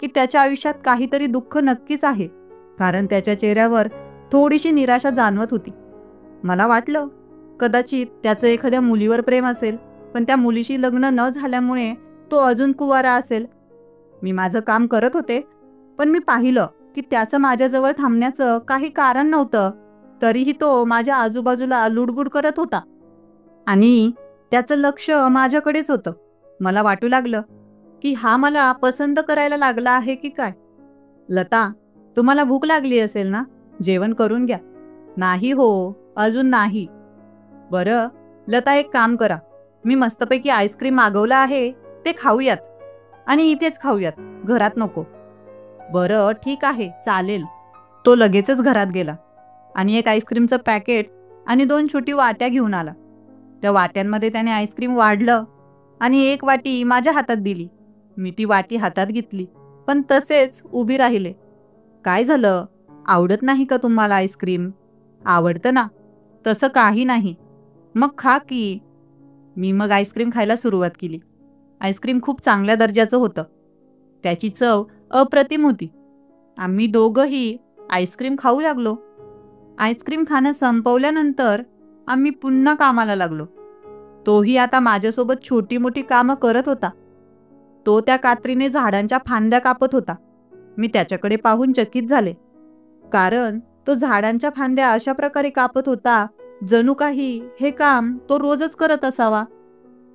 A: की त्याच्या आयुष्यात काहीतरी दुःख नक्कीच आहे, कारण त्याच्या चेहऱ्यावर थोडीशी निराशा जाणवत होती. मला वाटलं कदाचित त्याचं एखाद्या मुलीवर प्रेम असेल, पण त्या मुलीशी लग्न न झाल्यामुळे तो अजून कुवारा असेल. मी माझं काम करत होते, पण मी पाहिलं की त्याचं माझ्याजवळ थांबण्याचं काही कारण नव्हतं. तरीही तो माझ्या आजूबाजूला लुडबुड करत होता आणि त्याचं लक्ष माझ्याकडेच होतं. मला वाटू लागलं की हा मला पसंत करायला लागला आहे की काय. लता, तुम्हाला भूक लागली असेल ना, जेवण करून घ्या. नाही हो, अजून नाही. बरं लता, एक काम करा, मी मस्तपैकी आईस्क्रीम मागवलं आहे, ते खाऊयात आणि इथेच खाऊयात, घरात नको. बरं ठीक आहे, चालेल. तो लगेचच घरात गेला आणि एक आईस्क्रीमचं पॅकेट आणि 2 छोटी वाट्या घेऊन आला. त्या वाट्यांमध्ये त्याने आईस्क्रीम वाढलं आणि एक वाटी माझ्या हातात दिली. मी ती वाटी हातात घेतली, पण तसेच उभी राहिले. काय झालं? आवडत नाही का तुम्हाला आईस्क्रीम? आवडतं ना. तसं काही नाही. मग खा की. मी मग आईस्क्रीम खायला सुरुवात केली. आईस्क्रीम खूप चांगल्या दर्जाचं होतं. त्याची चव अप्रतिम होती. आम्ही दोघंही आईस्क्रीम खाऊ लागलो. आईस्क्रीम खाणं संपवल्यानंतर आम्ही पुन्हा कामाला लागलो. तोही आता माझ्यासोबत छोटी मोठी कामं करत होता. तो त्या कात्रीने झाडांच्या फांद्या कापत होता. मी त्याच्याकडे पाहून चकित झाले, कारण तो झाडांच्या फांद्या अशा प्रकारे कापत होता जणू काही हे काम तो रोजच करत असावा.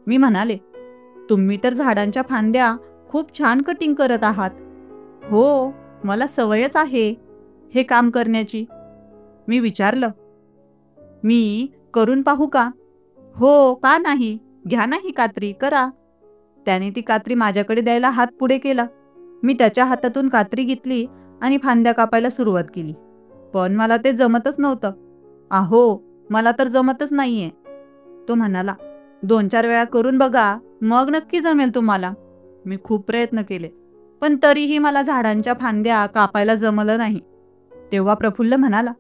A: मी म्हणाले, तुम्ही तर झाडांच्या फांद्या खूप छान कटिंग करत आहात. हो, मला सवयच आहे हे काम करण्याची. मी विचारलं, मी करून पाहू का? हो, का नाही. घ्या ना ही कात्री, करा. त्याने ती कात्री माझ्याकडे द्यायला हात पुढे केला. मी त्याच्या हातातून कात्री घेतली आणि फांद्या कापायला सुरुवात केली. पण मला ते जमतच नव्हतं. अहो, मला तर जमतच नाहीये. तो म्हणाला, 2-4 वेळा करून बघा, मग नक्की जमेल तुम्हाला. मी खूप प्रयत्न केले, पण तरीही मला झाडांच्या फांद्या कापायला जमलं नाही. तेव्हा प्रफुल्ल म्हणाला,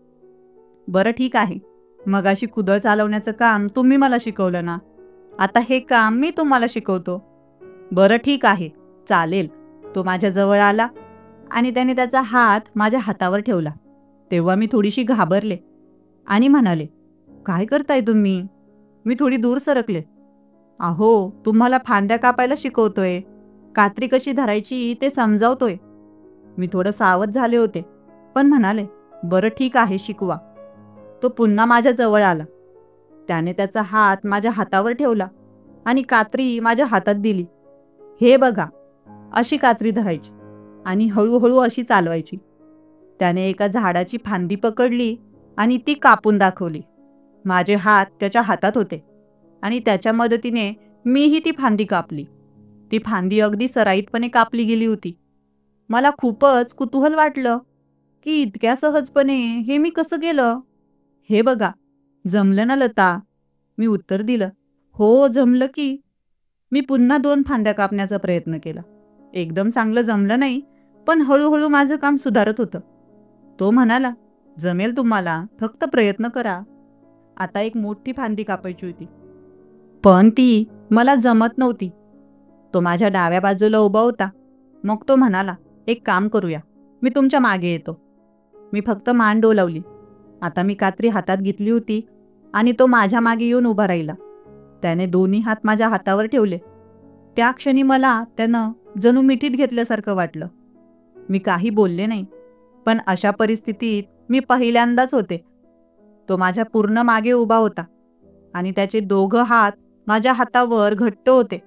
A: बरं ठीक आहे, मगाशी कुदळ चालवण्याचं काम तुम्ही मला शिकवलं ना, आता हे काम मी तुम्हाला शिकवतो. बरं ठीक आहे, चालेल. तो माझ्या जवळ आला आणि त्याने त्याचा हात माझ्या हातावर ठेवला. तेव्हा मी थोडीशी घाबरले आणि म्हणाले, काय करताय तुम्ही? मी थोडी दूर सरकले. अहो, तुम्हाला फांद्या कापायला शिकवतोय, कात्री कशी धरायची ते समजावतोय. मी थोडं सावध झाले होते, पण म्हणाले, बरं ठीक आहे, शिकवा. तो पुन्हा माझ्या जवळ आला. त्याने त्याचा हात माझ्या हातावर ठेवला आणि कात्री माझ्या हातात दिली. हे बघा, अशी कात्री धरायची आणि हळूहळू अशी चालवायची. त्याने एका झाडाची फांदी पकडली आणि ती कापून दाखवली. माझे हात त्याच्या हातात होते आणि त्याच्या मदतीने मीही ती फांदी कापली. ती फांदी अगदी सराईतपणे कापली गेली होती. मला खूपच कुतूहल वाटलं की इतक्या सहजपणे हे मी कसं केलं. हे बघा, जमलं ना लता? मी उत्तर दिलं, हो जमलं की. मी पुन्हा 2 फांद्या कापण्याचा प्रयत्न केला. एकदम चांगलं जमलं नाही, पण हळूहळू माझं काम सुधारत होतं. तो म्हणाला, जमेल तुम्हाला, फक्त प्रयत्न करा. आता एक मोठी फांदी कापायची होती, पण ती मला जमत नव्हती. तो माझ्या डाव्या बाजूला उभा होता. मग तो म्हणाला, एक काम करूया, मी तुमच्या मागे येतो. मी फक्त मान डोलावली. आता मी कात्री हातात घेतली होती आणि तो माझ्या मागे येऊन उभा राहिला. त्याने दोन्ही हात माझ्या हातावर ठेवले. त्या क्षणी मला त्यानं जणू मिठीत घेतल्यासारखं वाटलं. मी काही बोलले नाही, पण अशा परिस्थितीत मी पहिल्यांदाच होते. तो माझ्या पूर्ण मागे उभा होता आणि त्याचे 2 हात माझ्या हातावर घट्ट होते.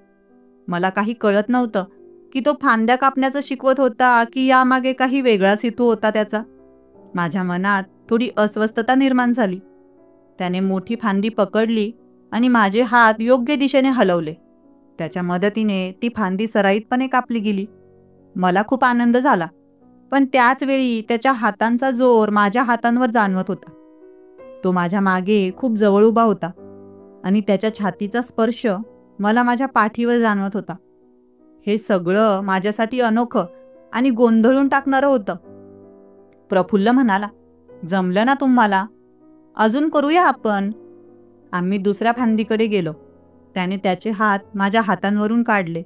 A: मला काही कळत नव्हतं की तो फांद्या कापण्याचं शिकवत होता की यामागे काही वेगळाच हेतू होता त्याचा. माझ्या मनात थोडी अस्वस्थता निर्माण झाली. त्याने मोठी फांदी पकडली आणि माझे हात योग्य दिशेने हलवले. त्याच्या मदतीने ती फांदी सराईतपणे कापली गेली. मला खूप आनंद झाला, पण त्याच वेळी त्याच्या हातांचा जोर माझ्या हातांवर जाणवत होता. तो माझ्या मागे खूप जवळ उभा होता आणि त्याच्या छातीचा स्पर्श मला माझ्या पाठीवर जाणवत होता. हे सगळं माझ्यासाठी अनोखं आणि गोंधळून टाकणारं होतं. प्रफुल्ल म्हणाला, जमलं ना तुम्हाला? अजून करूया आपण. आम्ही दुसऱ्या फांदीकडे गेलो. त्याने त्याचे हात माझ्या हातांवरून काढले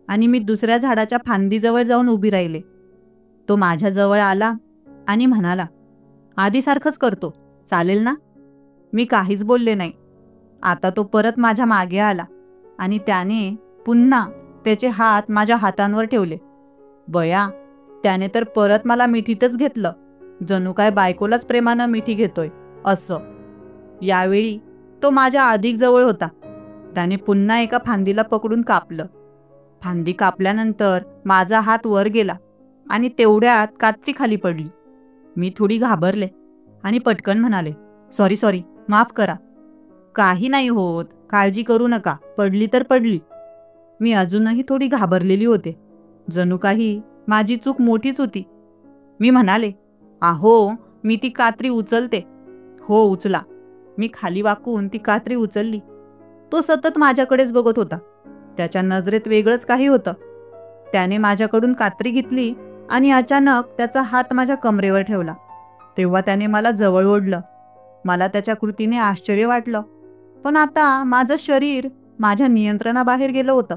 A: आणि मी दुसऱ्या झाडाच्या फांदीजवळ जाऊन उभी राहिले. तो माझ्या जवळ आला आणि म्हणाला, आधीसारखंच करतो, चालेल ना? मी काहीच बोलले नाही. आता तो परत माझ्या मागे आला आणि त्याने पुन्हा त्याचे हात माझ्या हातांवर ठेवले. बया, त्याने तर परत मला मिठीतच घेतलं, जणू काय बायकोलाच प्रेमानं मिठी घेतोय असं. यावेळी तो माझ्या अधिक जवळ होता. त्याने पुन्हा एका फांदीला पकडून कापलं. फांदी कापल्यानंतर माझा हात वर गेला आणि तेवढ्यात कात्री खाली पडली. मी थोडी घाबरले आणि पटकन म्हणाले, सॉरी, माफ करा. काही नाही होत, काळजी करू नका, पडली तर पडली. मी अजूनही थोडी घाबरलेली होते. जणू काही माझी चूक मोठीच होती. मी म्हणाले, अहो, मी ती कात्री उचलते. हो, उचला. मी खाली वाकून ती कात्री उचलली. तो सतत माझ्याकडेच बघत होता. त्याच्या नजरेत वेगळंच काही होतं. त्याने माझ्याकडून कात्री घेतली आणि अचानक त्याचा हात माझ्या कमरेवर ठेवला. तेव्हा त्याने मला जवळ ओढलं. मला त्याच्या कृतीने आश्चर्य वाटलं, पण आता माझं शरीर माझ्या नियंत्रणाबाहेर गेलं होतं.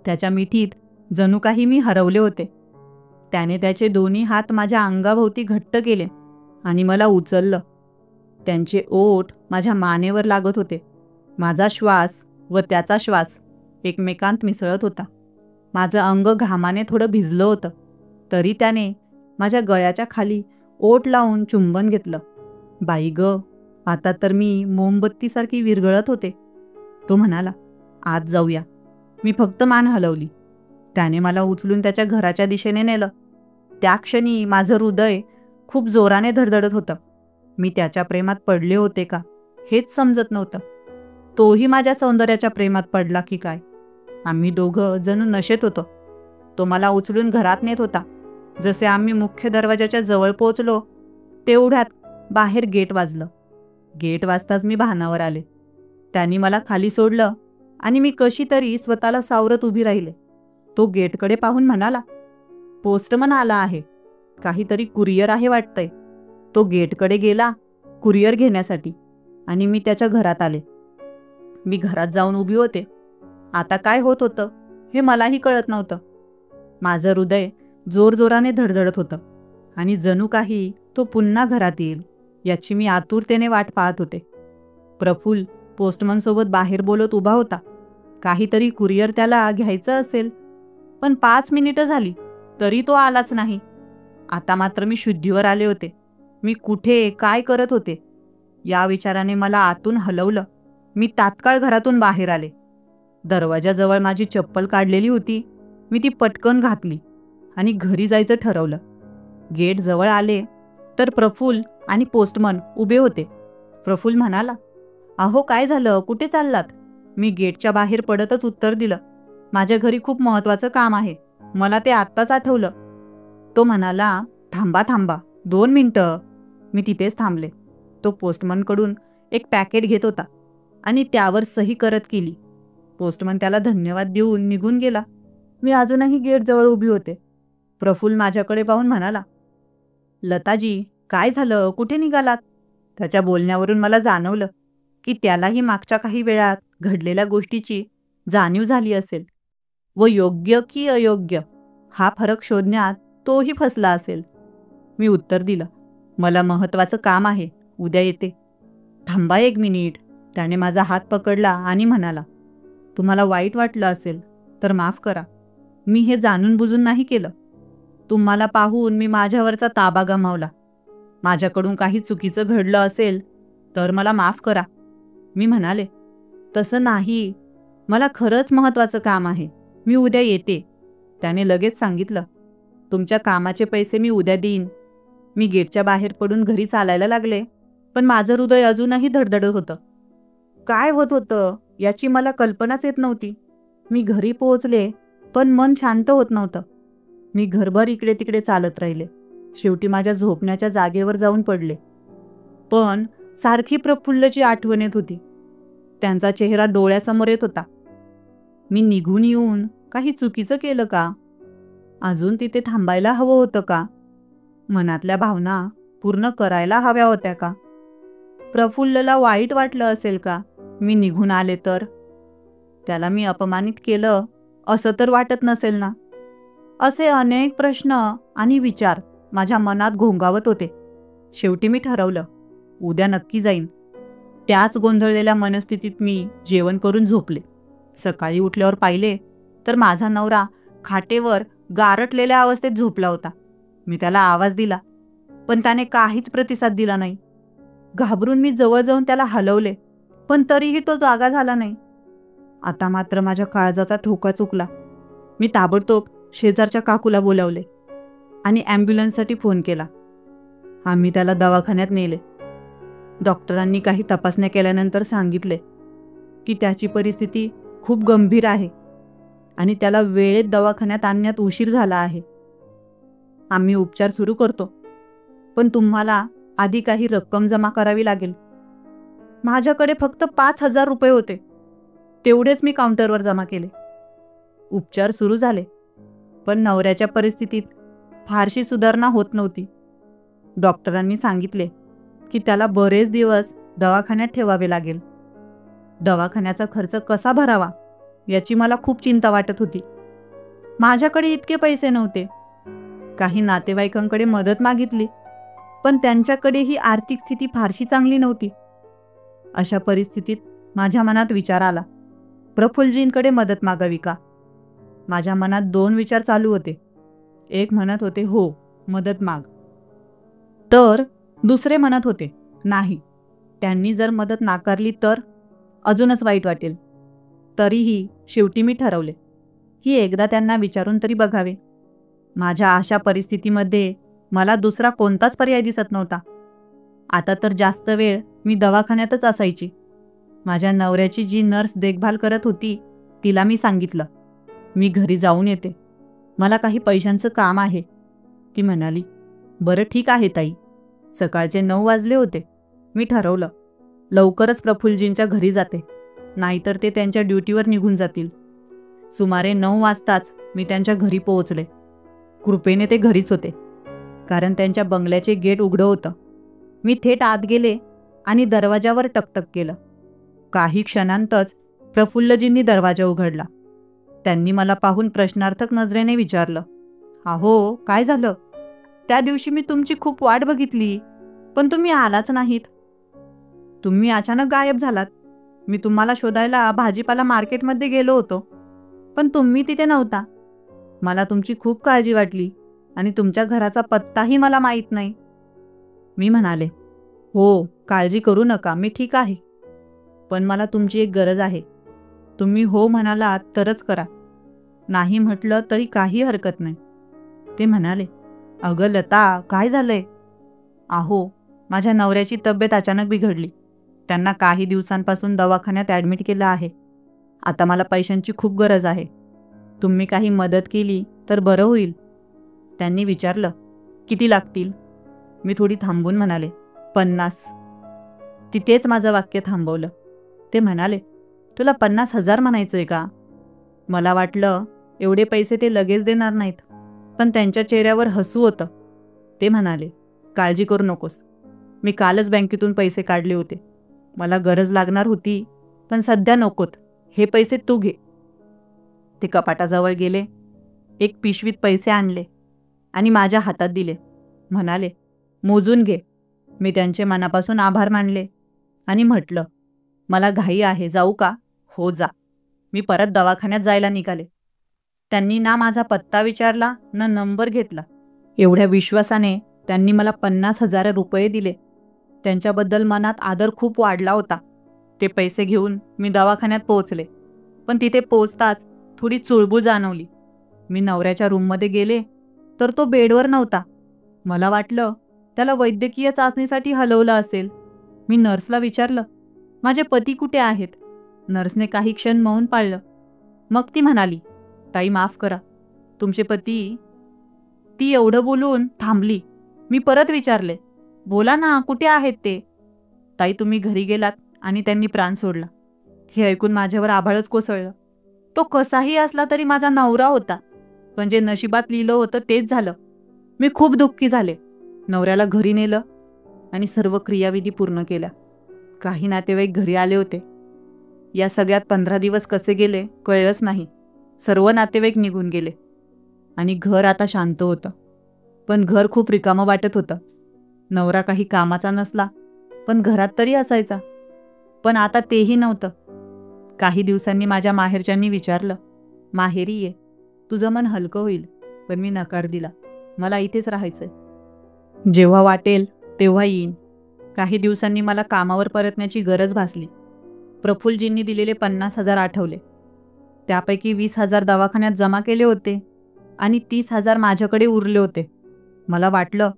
A: त्याच्या मिठीत जणू काही मी हरवले होते. त्याने त्याचे दोन्ही हात माझ्या अंगाभोवती घट्ट केले आणि मला उचललं. त्यांचे ओठ माझ्या मानेवर लागत होते. माझा श्वास व त्याचा श्वास एकमेकांत मिसळत होता. माझं अंग घामाने थोडं भिजलं होतं. तरी त्याने माझ्या गळ्याच्या खाली ओठ लावून चुंबन घेतलं. बाई ग, आता तर मी मोमबत्तीसारखी विरघळत होते. तो म्हणाला, आत जाऊया. मी फक्त मान हलवली. त्याने मला उचलून त्याच्या घराच्या दिशेने नेलं. त्या क्षणी माझं हृदय खूप जोराने धडधडत होतं. मी त्याच्या प्रेमात पडले होते का हेच समजत नव्हतं. तोही माझ्या सौंदर्याच्या प्रेमात पडला की काय. आम्ही दोघं जणू नशेत होतो. तो मला उचलून घरात नेत होता. जसे आम्ही मुख्य दरवाजाच्या जवळ पोहोचलो तेवढ्यात बाहेर गेट वाजलं. गेट वाजताच मी भानावर आले. त्यांनी मला खाली सोडलं आणि मी कशी तरी स्वतःला सावरत उभी राहिले. तो गेटकडे पाहून म्हणाला, पोस्टमन आला आहे, काहीतरी कुरिअर आहे वाटतंय. तो गेटकडे गेला कुरिअर घेण्यासाठी आणि मी त्याच्या घरात आले. मी घरात जाऊन उभी होते. आता काय होत होतं हे मलाही कळत नव्हतं. माझं हृदय जोरजोराने धडधडत होतं आणि जणू काही तो पुन्हा घरात येईल याची मी आतुरतेने वाट पाहत होते. प्रफुल्ल पोस्टमनसोबत बाहेर बोलत उभा होता. काहीतरी कुरिअर त्याला घ्यायचं असेल, पण 5 मिनिटं झाली तरी तो आलाच नाही. आता मात्र मी शुद्धीवर आले होते. मी कुठे काय करत होते या विचाराने मला आतून हलवलं. मी तात्काळ घरातून बाहेर आले. दरवाजाजवळ माझी चप्पल काढलेली होती. मी ती पटकन घातली आणि घरी जायचं ठरवलं. गेट जवळ आले तर प्रफुल्ल आणि पोस्टमन उभे होते. प्रफुल्ल म्हणाला, अहो काय झालं, कुठे चाललात? मी गेटच्या बाहेर पडतच उत्तर दिलं, माझ्या घरी खूप महत्त्वाचं काम आहे, मला ते आत्ताच आठवलं. तो म्हणाला, थांबा थांबा 2 मिनिटं. मी तिथेच थांबले. तो पोस्टमनकडून एक पॅकेट घेत होता आणि त्यावर सही करत केली. पोस्टमन त्याला धन्यवाद देऊन निघून गेला. मी अजूनही गेटजवळ उभी होते. प्रफुल्ल माझ्याकडे पाहून म्हणाला, लताजी काय झालं, कुठे निघालात? त्याच्या बोलण्यावरून मला जाणवलं की त्यालाही मागच्या काही वेळात घडलेल्या गोष्टीची जाणीव झाली असेल व योग्य की अयोग्य हा फरक शोधण्यात तोही फसला असेल. मी उत्तर दिलं, मला महत्त्वाचं काम आहे, उद्या येते. थांबा 1 मिनिट. त्याने माझा हात पकडला आणि म्हणाला, तुम्हाला वाईट वाटलं असेल तर माफ करा. मी हे जाणून बुजून नाही केलं. तुम्हाला पाहून मी माझ्यावरचा ताबा गमावला. माझ्याकडून काही चुकीचं घडलं असेल तर मला माफ करा. मी म्हणाले, तसं नाही, मला खरंच महत्त्वाचं काम आहे, मी उद्या येते. त्याने लगेच सांगितलं, तुमच्या कामाचे पैसे मी उद्या देईन. मी गेटच्या बाहेर पडून घरी चालायला लागले, पण माझं हृदय अजूनही धडधडत होतं. काय होत होतं याची मला कल्पनाच येत नव्हती. मी घरी पोहोचले पण मन शांत होत नव्हतं. मी घरभर इकडे तिकडे चालत राहिले. शेवटी माझ्या झोपण्याच्या जागेवर जाऊन पडले. पण सारखी प्रफुल्लची आठवण येत होती. त्यांचा चेहरा डोळ्यासमोर येत होता. मी निघून येऊन काही चुकीचं केलं का? अजून तिथे थांबायला हवं होतं का? मनातल्या भावना पूर्ण करायला हव्या होत्या का? प्रफुल्लला वाईट वाटलं असेल का मी निघून आले तर? त्याला मी अपमानित केलं असं तर वाटत नसेल ना? असे अनेक प्रश्न आणि विचार माझ्या मनात घोंगावत होते. शेवटी मी ठरवलं, उद्या नक्की जाईन. त्याच गोंधळलेल्या मनस्थितीत मी जेवण करून झोपले. सकाळी उठल्यावर पाहिले तर माझा नवरा खाटेवर गारटलेल्या अवस्थेत झोपला होता. मी त्याला आवाज दिला, पण त्याने काहीच प्रतिसाद दिला नाही. घाबरून मी जवळ जाऊन त्याला हलवले, पण तरीही तो जागा झाला नाही. आता मात्र माझ्या काळजाचा ठोका चुकला. मी ताबडतोब शेजारच्या काकूला बोलावले आणि ॲम्ब्युलन्ससाठी फोन केला. आम्ही त्याला दवाखान्यात नेले. डॉक्टरांनी काही तपासण्या केल्यानंतर सांगितले की त्याची परिस्थिती खूप गंभीर आहे आणि त्याला वेळेत दवाखान्यात आणण्यात उशीर झाला आहे. आम्ही उपचार सुरू करतो, पण तुम्हाला आधी काही रक्कम जमा करावी लागेल. माझ्याकडे फक्त 5,000 रुपये होते. तेवढेच मी काउंटरवर जमा केले. उपचार सुरू झाले, पण नवऱ्याच्या परिस्थितीत फारशी सुधारणा होत नव्हती. डॉक्टरांनी सांगितले की त्याला बरेच दिवस दवाखान्यात ठेवावे लागेल. दवाखान्याचा खर्च कसा भरावा याची मला खूप चिंता वाटत होती. माझ्याकडे इतके पैसे नव्हते. काही नातेवाईकांकडे मदत मागितली, पण त्यांच्याकडेही आर्थिक स्थिती फारशी चांगली नव्हती. अशा परिस्थितीत माझ्या मनात विचार आला, प्रफुल्लजींकडे मदत मागावी का? माझ्या मनात 2 विचार चालू होते. एक म्हणत होते, हो मदत माग, तर दुसरे म्हणत होते, नाही, त्यांनी जर मदत नाकारली तर अजूनच वाईट वाटेल. तरीही शेवटी मी ठरवले की एकदा त्यांना विचारून तरी बघावे. माझ्या अशा परिस्थितीमध्ये मला दुसरा कोणताच पर्याय दिसत नव्हता. आता तर जास्त वेळ मी दवाखान्यातच असायची. माझ्या नवऱ्याची जी नर्स देखभाल करत होती तिला मी सांगितलं, मी घरी जाऊन येते, मला काही पैशांचं काम आहे. ती म्हणाली, बरं ठीक आहे ताई. सकाळचे 9 वाजले होते. मी ठरवलं, लवकरच प्रफुल्लजींच्या घरी जाते, नाहीतर ते त्यांच्या ड्युटीवर निघून जातील. सुमारे 9 वाजताच मी त्यांच्या घरी पोहोचले. कृपेने ते घरीच होते, कारण त्यांच्या बंगल्याचे गेट उघडं होतं. मी थेट आत गेले आणि दरवाजावर टकटक केलं. काही क्षणांतच प्रफुल्लजींनी दरवाजा उघडला. त्यांनी मला पाहून प्रश्नार्थक नजरेने विचारलं, अहो काय झालं? त्या दिवशी मी तुमची खूप वाट बघितली, पण तुम्ही आलाच नाहीत. तुम्ही अचानक गायब झालात. मी तुम्हाला शोधायला भाजीपाला मार्केटमध्ये गेलो होतो, पण तुम्ही तिथे नव्हता. मला तुमची खूप काळजी वाटली आणि तुमच्या घराचा पत्ताही मला माहीत नाही. मी म्हणाले, हो काळजी करू नका, मी ठीक आहे. पण मला तुमची एक गरज आहे. तुम्ही हो म्हणालात तरच करा, नाही म्हटलं तरी काही हरकत नाही. ते म्हणाले, अगं लता काय झालंय? अहो माझ्या नवऱ्याची तब्येत अचानक बिघडली. त्यांना काही दिवसांपासून दवाखान्यात ॲडमिट केलं आहे. आता मला पैशांची खूप गरज आहे. तुम्ही काही मदत केली तर बरं होईल. त्यांनी विचारलं, किती लागतील? मी थोडी थांबून म्हणाले, 50. तिथेच माझं वाक्य थांबवलं. ते म्हणाले, तुला 50,000 म्हणायचंय का? मला वाटलं एवढे पैसे ते लगेच देणार नाहीत, पण त्यांच्या चेहऱ्यावर हसू होतं. ते म्हणाले, काळजी करू नकोस, मी कालच बँकेतून पैसे काढले होते. मला गरज लागणार होती, पण सध्या नकोत. हे पैसे तू घे. ते कपाटाजवळ गेले, एक पिशवीत पैसे आणले आणि माझ्या हातात दिले. म्हणाले, मोजून घे. मी त्यांचे मनापासून आभार मानले आणि म्हटलं, मला घाई आहे, जाऊ का? हो जा. मी परत दवाखान्यात जायला निघाले. त्यांनी ना माझा पत्ता विचारला ना नंबर घेतला. एवढ्या विश्वासाने त्यांनी मला 50,000 रुपये दिले. त्यांच्याबद्दल मनात आदर खूप वाढला होता. ते पैसे घेऊन मी दवाखान्यात पोहोचले, पण तिथे पोहोचताच थोडी चुळबुळ जाणवली. मी नवऱ्याच्या रूममध्ये गेले तर तो बेडवर नव्हता. मला वाटलं त्याला वैद्यकीय चाचणीसाठी हलवलं असेल. मी नर्सला विचारलं, माझे पती कुठे आहेत? नर्सने काही क्षण मौन पाळलं. मग ती म्हणाली, ताई माफ करा, तुमचे पती. ती एवढं बोलून थांबली. मी परत विचारले, बोला ना, कुठे आहेत ते? ताई तुम्ही घरी गेलात आणि त्यांनी प्राण सोडला. हे ऐकून माझ्यावर आभाळच कोसळलं. तो कसाही असला तरी माझा नवरा होता, पण जे नशिबात लिहिलं होतं तेच झालं. मी खूप दुःखी झाले. नवऱ्याला घरी नेलं आणि सर्व क्रियाविधी पूर्ण केल्या. काही नातेवाईक घरी आले होते. या सगळ्यात 15 दिवस कसे गेले कळलंच नाही. सर्व नातेवाईक निघून गेले आणि घर आता शांत होतं. पण घर खूप रिकामं वाटत होतं. नवरा काही कामाचा नसला, पण घरात तरी असायचा. पण आता तेही नव्हतं. काही दिवसांनी माझ्या माहेरच्यांनी विचारलं, माहेरी ये, तुझं मन हलकं होईल. पण मी नकार दिला. मला इथेच राहायचंय. जेव्हा वाटेल तेव्हा येईन. काही दिवसांनी मला कामावर परतण्याची गरज भासली. प्रफुल्लजींनी दिलेले 50,000 आठवले. त्यापैकी 20,000 दवाखान्यात जमा केले होते आणि 30,000 माझ्याकडे उरले होते. मला वाटलं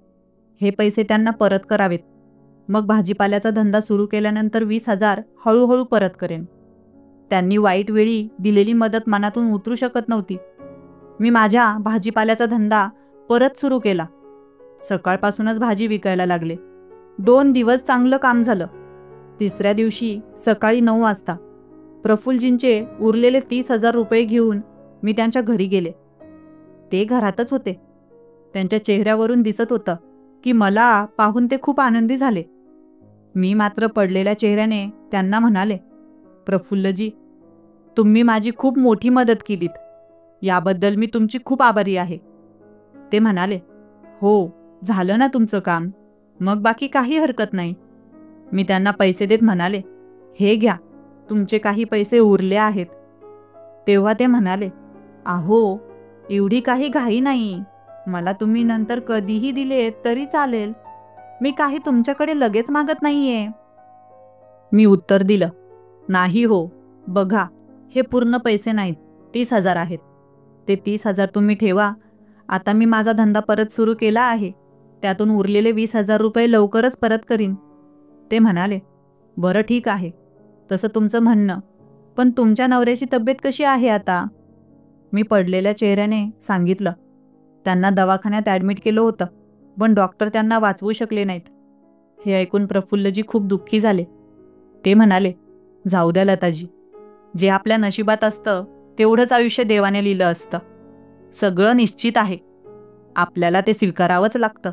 A: हे पैसे त्यांना परत करावेत. मग भाजीपाल्याचा धंदा सुरू केल्यानंतर 20,000 हळूहळू परत करेन. त्यांनी वाईट वेळी दिलेली मदत मनातून उतरू शकत नव्हती. मी माझ्या भाजीपाल्याचा धंदा परत सुरू केला. सकाळपासूनच भाजी विकायला लागले. 2 दिवस चांगलं काम झालं. तिसऱ्या दिवशी सकाळी 9 वाजता प्रफुल्लजींचे उरलेले 30,000 रुपये घेऊन मी त्यांच्या घरी गेले. ते घरातच होते. त्यांच्या चेहऱ्यावरून दिसत होतं की मला पाहून ते खूप आनंदी झाले. मी मात्र पडलेल्या चेहऱ्याने त्यांना म्हणाले, प्रफुल्लजी, तुम्ही माझी खूप मोठी मदत केलीत. याबद्दल मी तुमची खूप आभारी आहे. ते म्हणाले, हो झालं ना तुमचं काम, मग बाकी काही हरकत नाही. मी त्यांना पैसे देत म्हणाले, हे घ्या, तुमचे काही पैसे उरले आहेत. तेव्हा ते म्हणाले, अहो एवढी काही घाई नाही, मला तुम्ही नंतर कधीही दिले तरी चालेल. मी काही तुमच्याकडे लगेच मागत नाहीये. मी उत्तर दिलं, नाही हो, बघा हे पूर्ण पैसे नाहीत, 30,000 आहेत. ते 30,000 तुम्ही ठेवा. आता मी माझा धंदा परत सुरू केला आहे. त्यातून उरलेले 20,000 रुपये लवकरच परत करीन. ते म्हणाले, बरं ठीक आहे, तसं तुमचं म्हणणं, पण तुमच्या नवऱ्याची तब्येत कशी आहे आता? मी पडलेल्या चेहऱ्याने सांगितलं. त्यांना दवाखान्यात ॲडमिट केलं होतं, पण डॉक्टर त्यांना वाचवू शकले नाहीत. हे ऐकून प्रफुल्लजी खूप दुःखी झाले. ते म्हणाले, जाऊ द्या लताजी, जे आपल्या नशिबात असतं तेवढंच आयुष्य देवाने लिहिलं असतं. सगळं निश्चित आहे, आपल्याला ते स्वीकारावंच लागतं.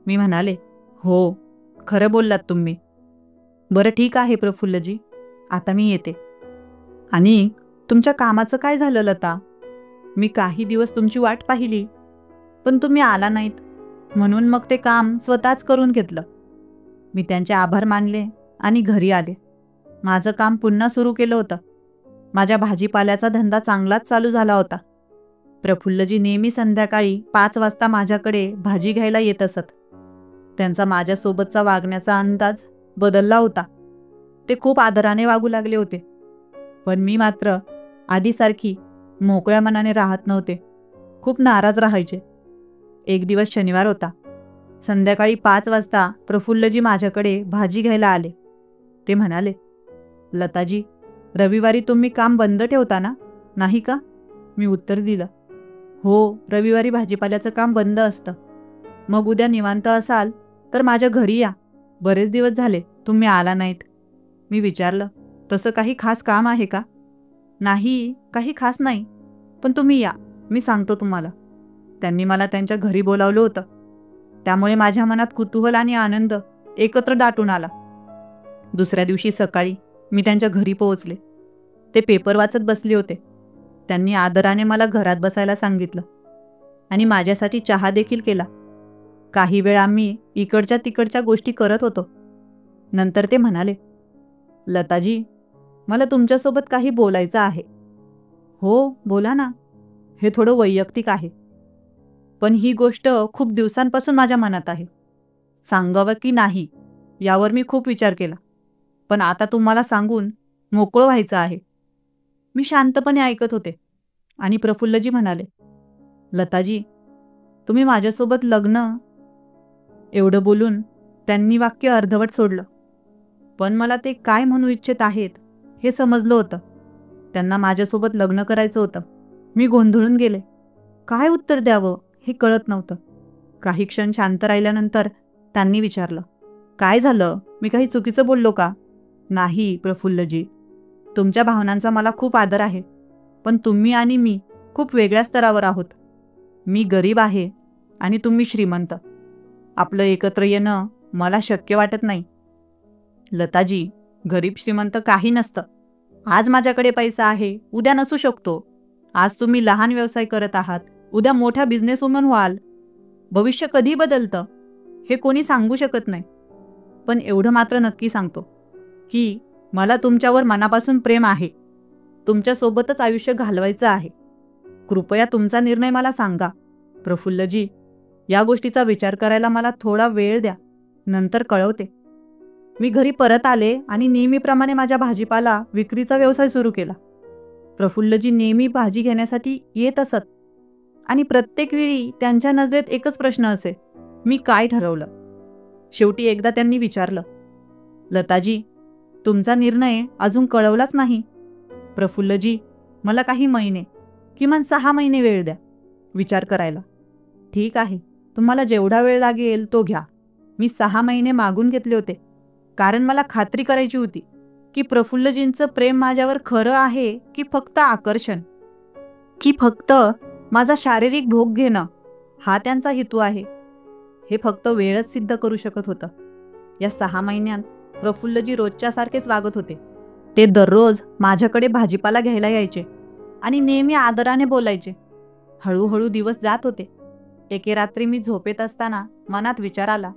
A: मी म्हणाले, हो, खरं बोललात तुम्ही. बरं ठीक आहे प्रफुल्लजी, आता मी येते. आणि तुमच्या कामाचं काय झालं लता? मी काही दिवस तुमची वाट पाहिली, पण तुम्ही आला नाहीत, म्हणून मग ते काम स्वतःच करून घेतलं. मी त्यांचे आभार मानले आणि घरी आले. माझं काम पुन्हा सुरू केलं होतं. माझ्या भाजीपाल्याचा धंदा चांगलाच चालू झाला होता. प्रफुल्लजी नेहमी संध्याकाळी 5 वाजता माझ्याकडे भाजी घ्यायला येत असत. त्यांचा माझ्यासोबतचा वागण्याचा अंदाज बदलला होता. ते खूप आदराने वागू लागले होते, पण मी मात्र आधीसारखी मोकळ्या मनाने राहत नव्हते. खूप नाराज राहायचे. एक दिवस शनिवार होता. संध्याकाळी 5 वाजता प्रफुल्लजी माझ्याकडे भाजी घ्यायला आले. ते म्हणाले, लताजी, रविवारी तुम्ही काम बंद ठेवता ना, नाही का? मी उत्तर दिलं, हो, रविवारी भाजीपाल्याचं काम बंद असतं. मग उद्या निवांत असाल तर माझ्या घरी या. बरेच दिवस झाले तुम्ही आला नाहीत. मी विचारलं, तसं काही खास काम आहे का? नाही, काही खास नाही, पण तुम्ही या, मी सांगतो तुम्हाला. त्यांनी मला त्यांच्या घरी बोलावलं होतं. त्यामुळे माझ्या मनात कुतूहल आणि आनंद एकत्र दाटून आला. दुसऱ्या दिवशी सकाळी मी त्यांच्या घरी पोहोचले. ते पेपर वाचत बसले होते. त्यांनी आदराने मला घरात बसायला सांगितलं आणि माझ्यासाठी चहा देखील केला. काही वेळ आम्ही इकडच्या तिकडच्या गोष्टी करत होतो. नंतर ते म्हणाले, लताजी, मला तुमच्यासोबत काही बोलायचं आहे. हो, बोला ना. हे थोडं वैयक्तिक आहे, पण ही गोष्ट खूप दिवसांपासून माझ्या मनात आहे. सांगावं की नाही यावर मी खूप विचार केला, पण आता तुम्हाला सांगून मोकळं व्हायचं आहे. मी शांतपणे ऐकत होते आणि प्रफुल्लजी म्हणाले, लताजी, तुम्ही माझ्यासोबत लग्न. एवढं बोलून त्यांनी वाक्य अर्धवट सोडलं. पण मला ते काय म्हणू इच्छित आहेत हे समजलं होतं. त्यांना माझ्यासोबत लग्न करायचं होतं. मी गोंधळून गेले. काय उत्तर द्यावं हे कळत नव्हतं. काही क्षण शांत राहिल्यानंतर त्यांनी विचारलं, काय झालं? मी काही चुकीचं बोललो का? नाही प्रफुल्लजी, तुमच्या भावनांचा मला खूप आदर आहे, पण तुम्ही आणि मी खूप वेगळ्या स्तरावर आहोत. मी गरीब आहे आणि तुम्ही श्रीमंत. आपलं एकत्र येणं मला शक्य वाटत नाही. लताजी, गरीब श्रीमंत काही नसतं. आज माझ्याकडे पैसा आहे, उद्या नसू शकतो. आज तुम्ही लहान व्यवसाय करत आहात, उद्या मोठ्या बिझनेसवुमन व्हाल. भविष्य कधी बदलतं हे कोणी सांगू शकत नाही. पण एवढं मात्र नक्की सांगतो की मला तुमच्यावर मनापासून प्रेम आहे. तुमच्यासोबतच आयुष्य घालवायचं आहे. कृपया तुमचा निर्णय मला सांगा. प्रफुल्लजी, या गोष्टीचा विचार करायला मला थोडा वेळ द्या, नंतर कळवते. मी घरी परत आले आणि नेहमीप्रमाणे माझ्या भाजीपाला विक्रीचा व्यवसाय सुरू केला. प्रफुल्लजी नेहमी भाजी घेण्यासाठी येत असत आणि प्रत्येक वेळी त्यांच्या नजरेत एकच प्रश्न असे, मी काय ठरवलं? शेवटी एकदा त्यांनी विचारलं, लताजी, तुमचा निर्णय अजून कळवलाच नाही. प्रफुल्लजी, मला काही महिने, किमान 6 महिने वेळ द्या विचार करायला. ठीक आहे, तुम्हाला जेवढा वेळ लागेल तो घ्या. मी 6 महिने मागून घेतले होते, कारण मला खात्री करायची होती की प्रफुल्लजींचं प्रेम माझ्यावर खरं आहे की फक्त आकर्षण, की फक्त माझा शारीरिक भोग घेणं हा त्यांचा हेतू आहे. हे फक्त वेळच सिद्ध करू शकत होतं. या 6 महिन्यात प्रफुल्लजी रोजच्यासारखेच वागत होते. ते दररोज माझ्याकडे भाजीपाला घ्यायला यायचे आणि नेहमी आदराने बोलायचे. हळूहळू दिवस जात होते. एके रात्री मी झोपेत असताना मनात विचार आला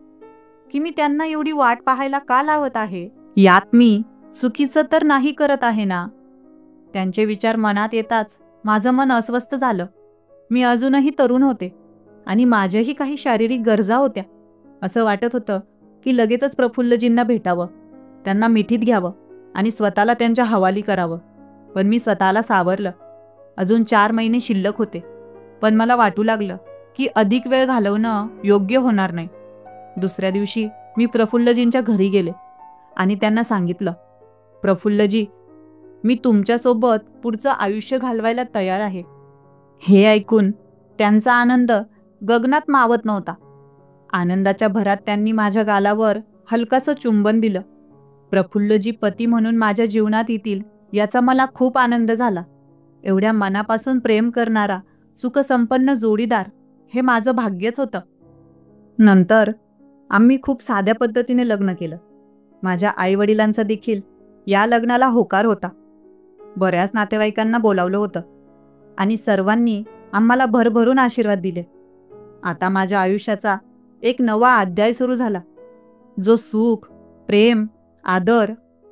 A: की मी त्यांना एवढी वाट पाहायला का लावत आहे? यात मी चुकीचं तर नाही करत आहे ना? त्यांचे विचार मनात येताच माझं मन अस्वस्थ झालं. मी अजूनही तरुण होते आणि माझ्याही काही शारीरिक गरजा होत्या. असं वाटत होतं की लगेचच प्रफुल्लजींना भेटावं, त्यांना मिठीत घ्यावं आणि स्वतःला त्यांच्या हवाली करावं. पण मी स्वतःला सावरलं. अजून 4 महिने शिल्लक होते, पण मला वाटू लागलं की अधिक वेळ घालवणं योग्य होणार नाही. दुसऱ्या दिवशी मी प्रफुल्लजींच्या घरी गेले आणि त्यांना सांगितलं, प्रफुल्लजी, मी तुमच्यासोबत पुढचं आयुष्य घालवायला तयार आहे. हे ऐकून त्यांचा आनंद गगनात मावत नव्हता. आनंदाच्या भरात त्यांनी माझ्या गालावर हलकासं चुंबन दिलं. प्रफुल्लजी पती म्हणून माझ्या जीवनात येतील याचा मला खूप आनंद झाला. एवढ्या मनापासून प्रेम करणारा सुखसंपन्न जोडीदार हे माझं भाग्यच होतं. नंतर आम्ही खूप साध्या पद्धतीने लग्न केलं. माझ्या आईवडिलांचा देखील या लग्नाला होकार होता. बऱ्याच नातेवाईकांना बोलावलं होतं आणि सर्वांनी आम्हाला भरभरून आशीर्वाद दिले. आता माझ्या आयुष्याचा एक नवा अध्याय सुरू झाला, जो सुख, प्रेम, आदर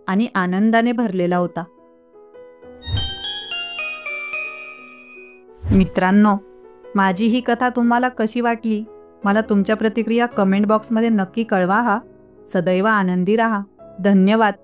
A: आणि आनंदाने भरलेला होता. मित्रांनो, माझी ही कथा तुम्हाला कशी वाटली? मला तुमच्या प्रतिक्रिया कमेंट बॉक्समध्ये नक्की कळवा. सदैव आनंदी राहा. धन्यवाद.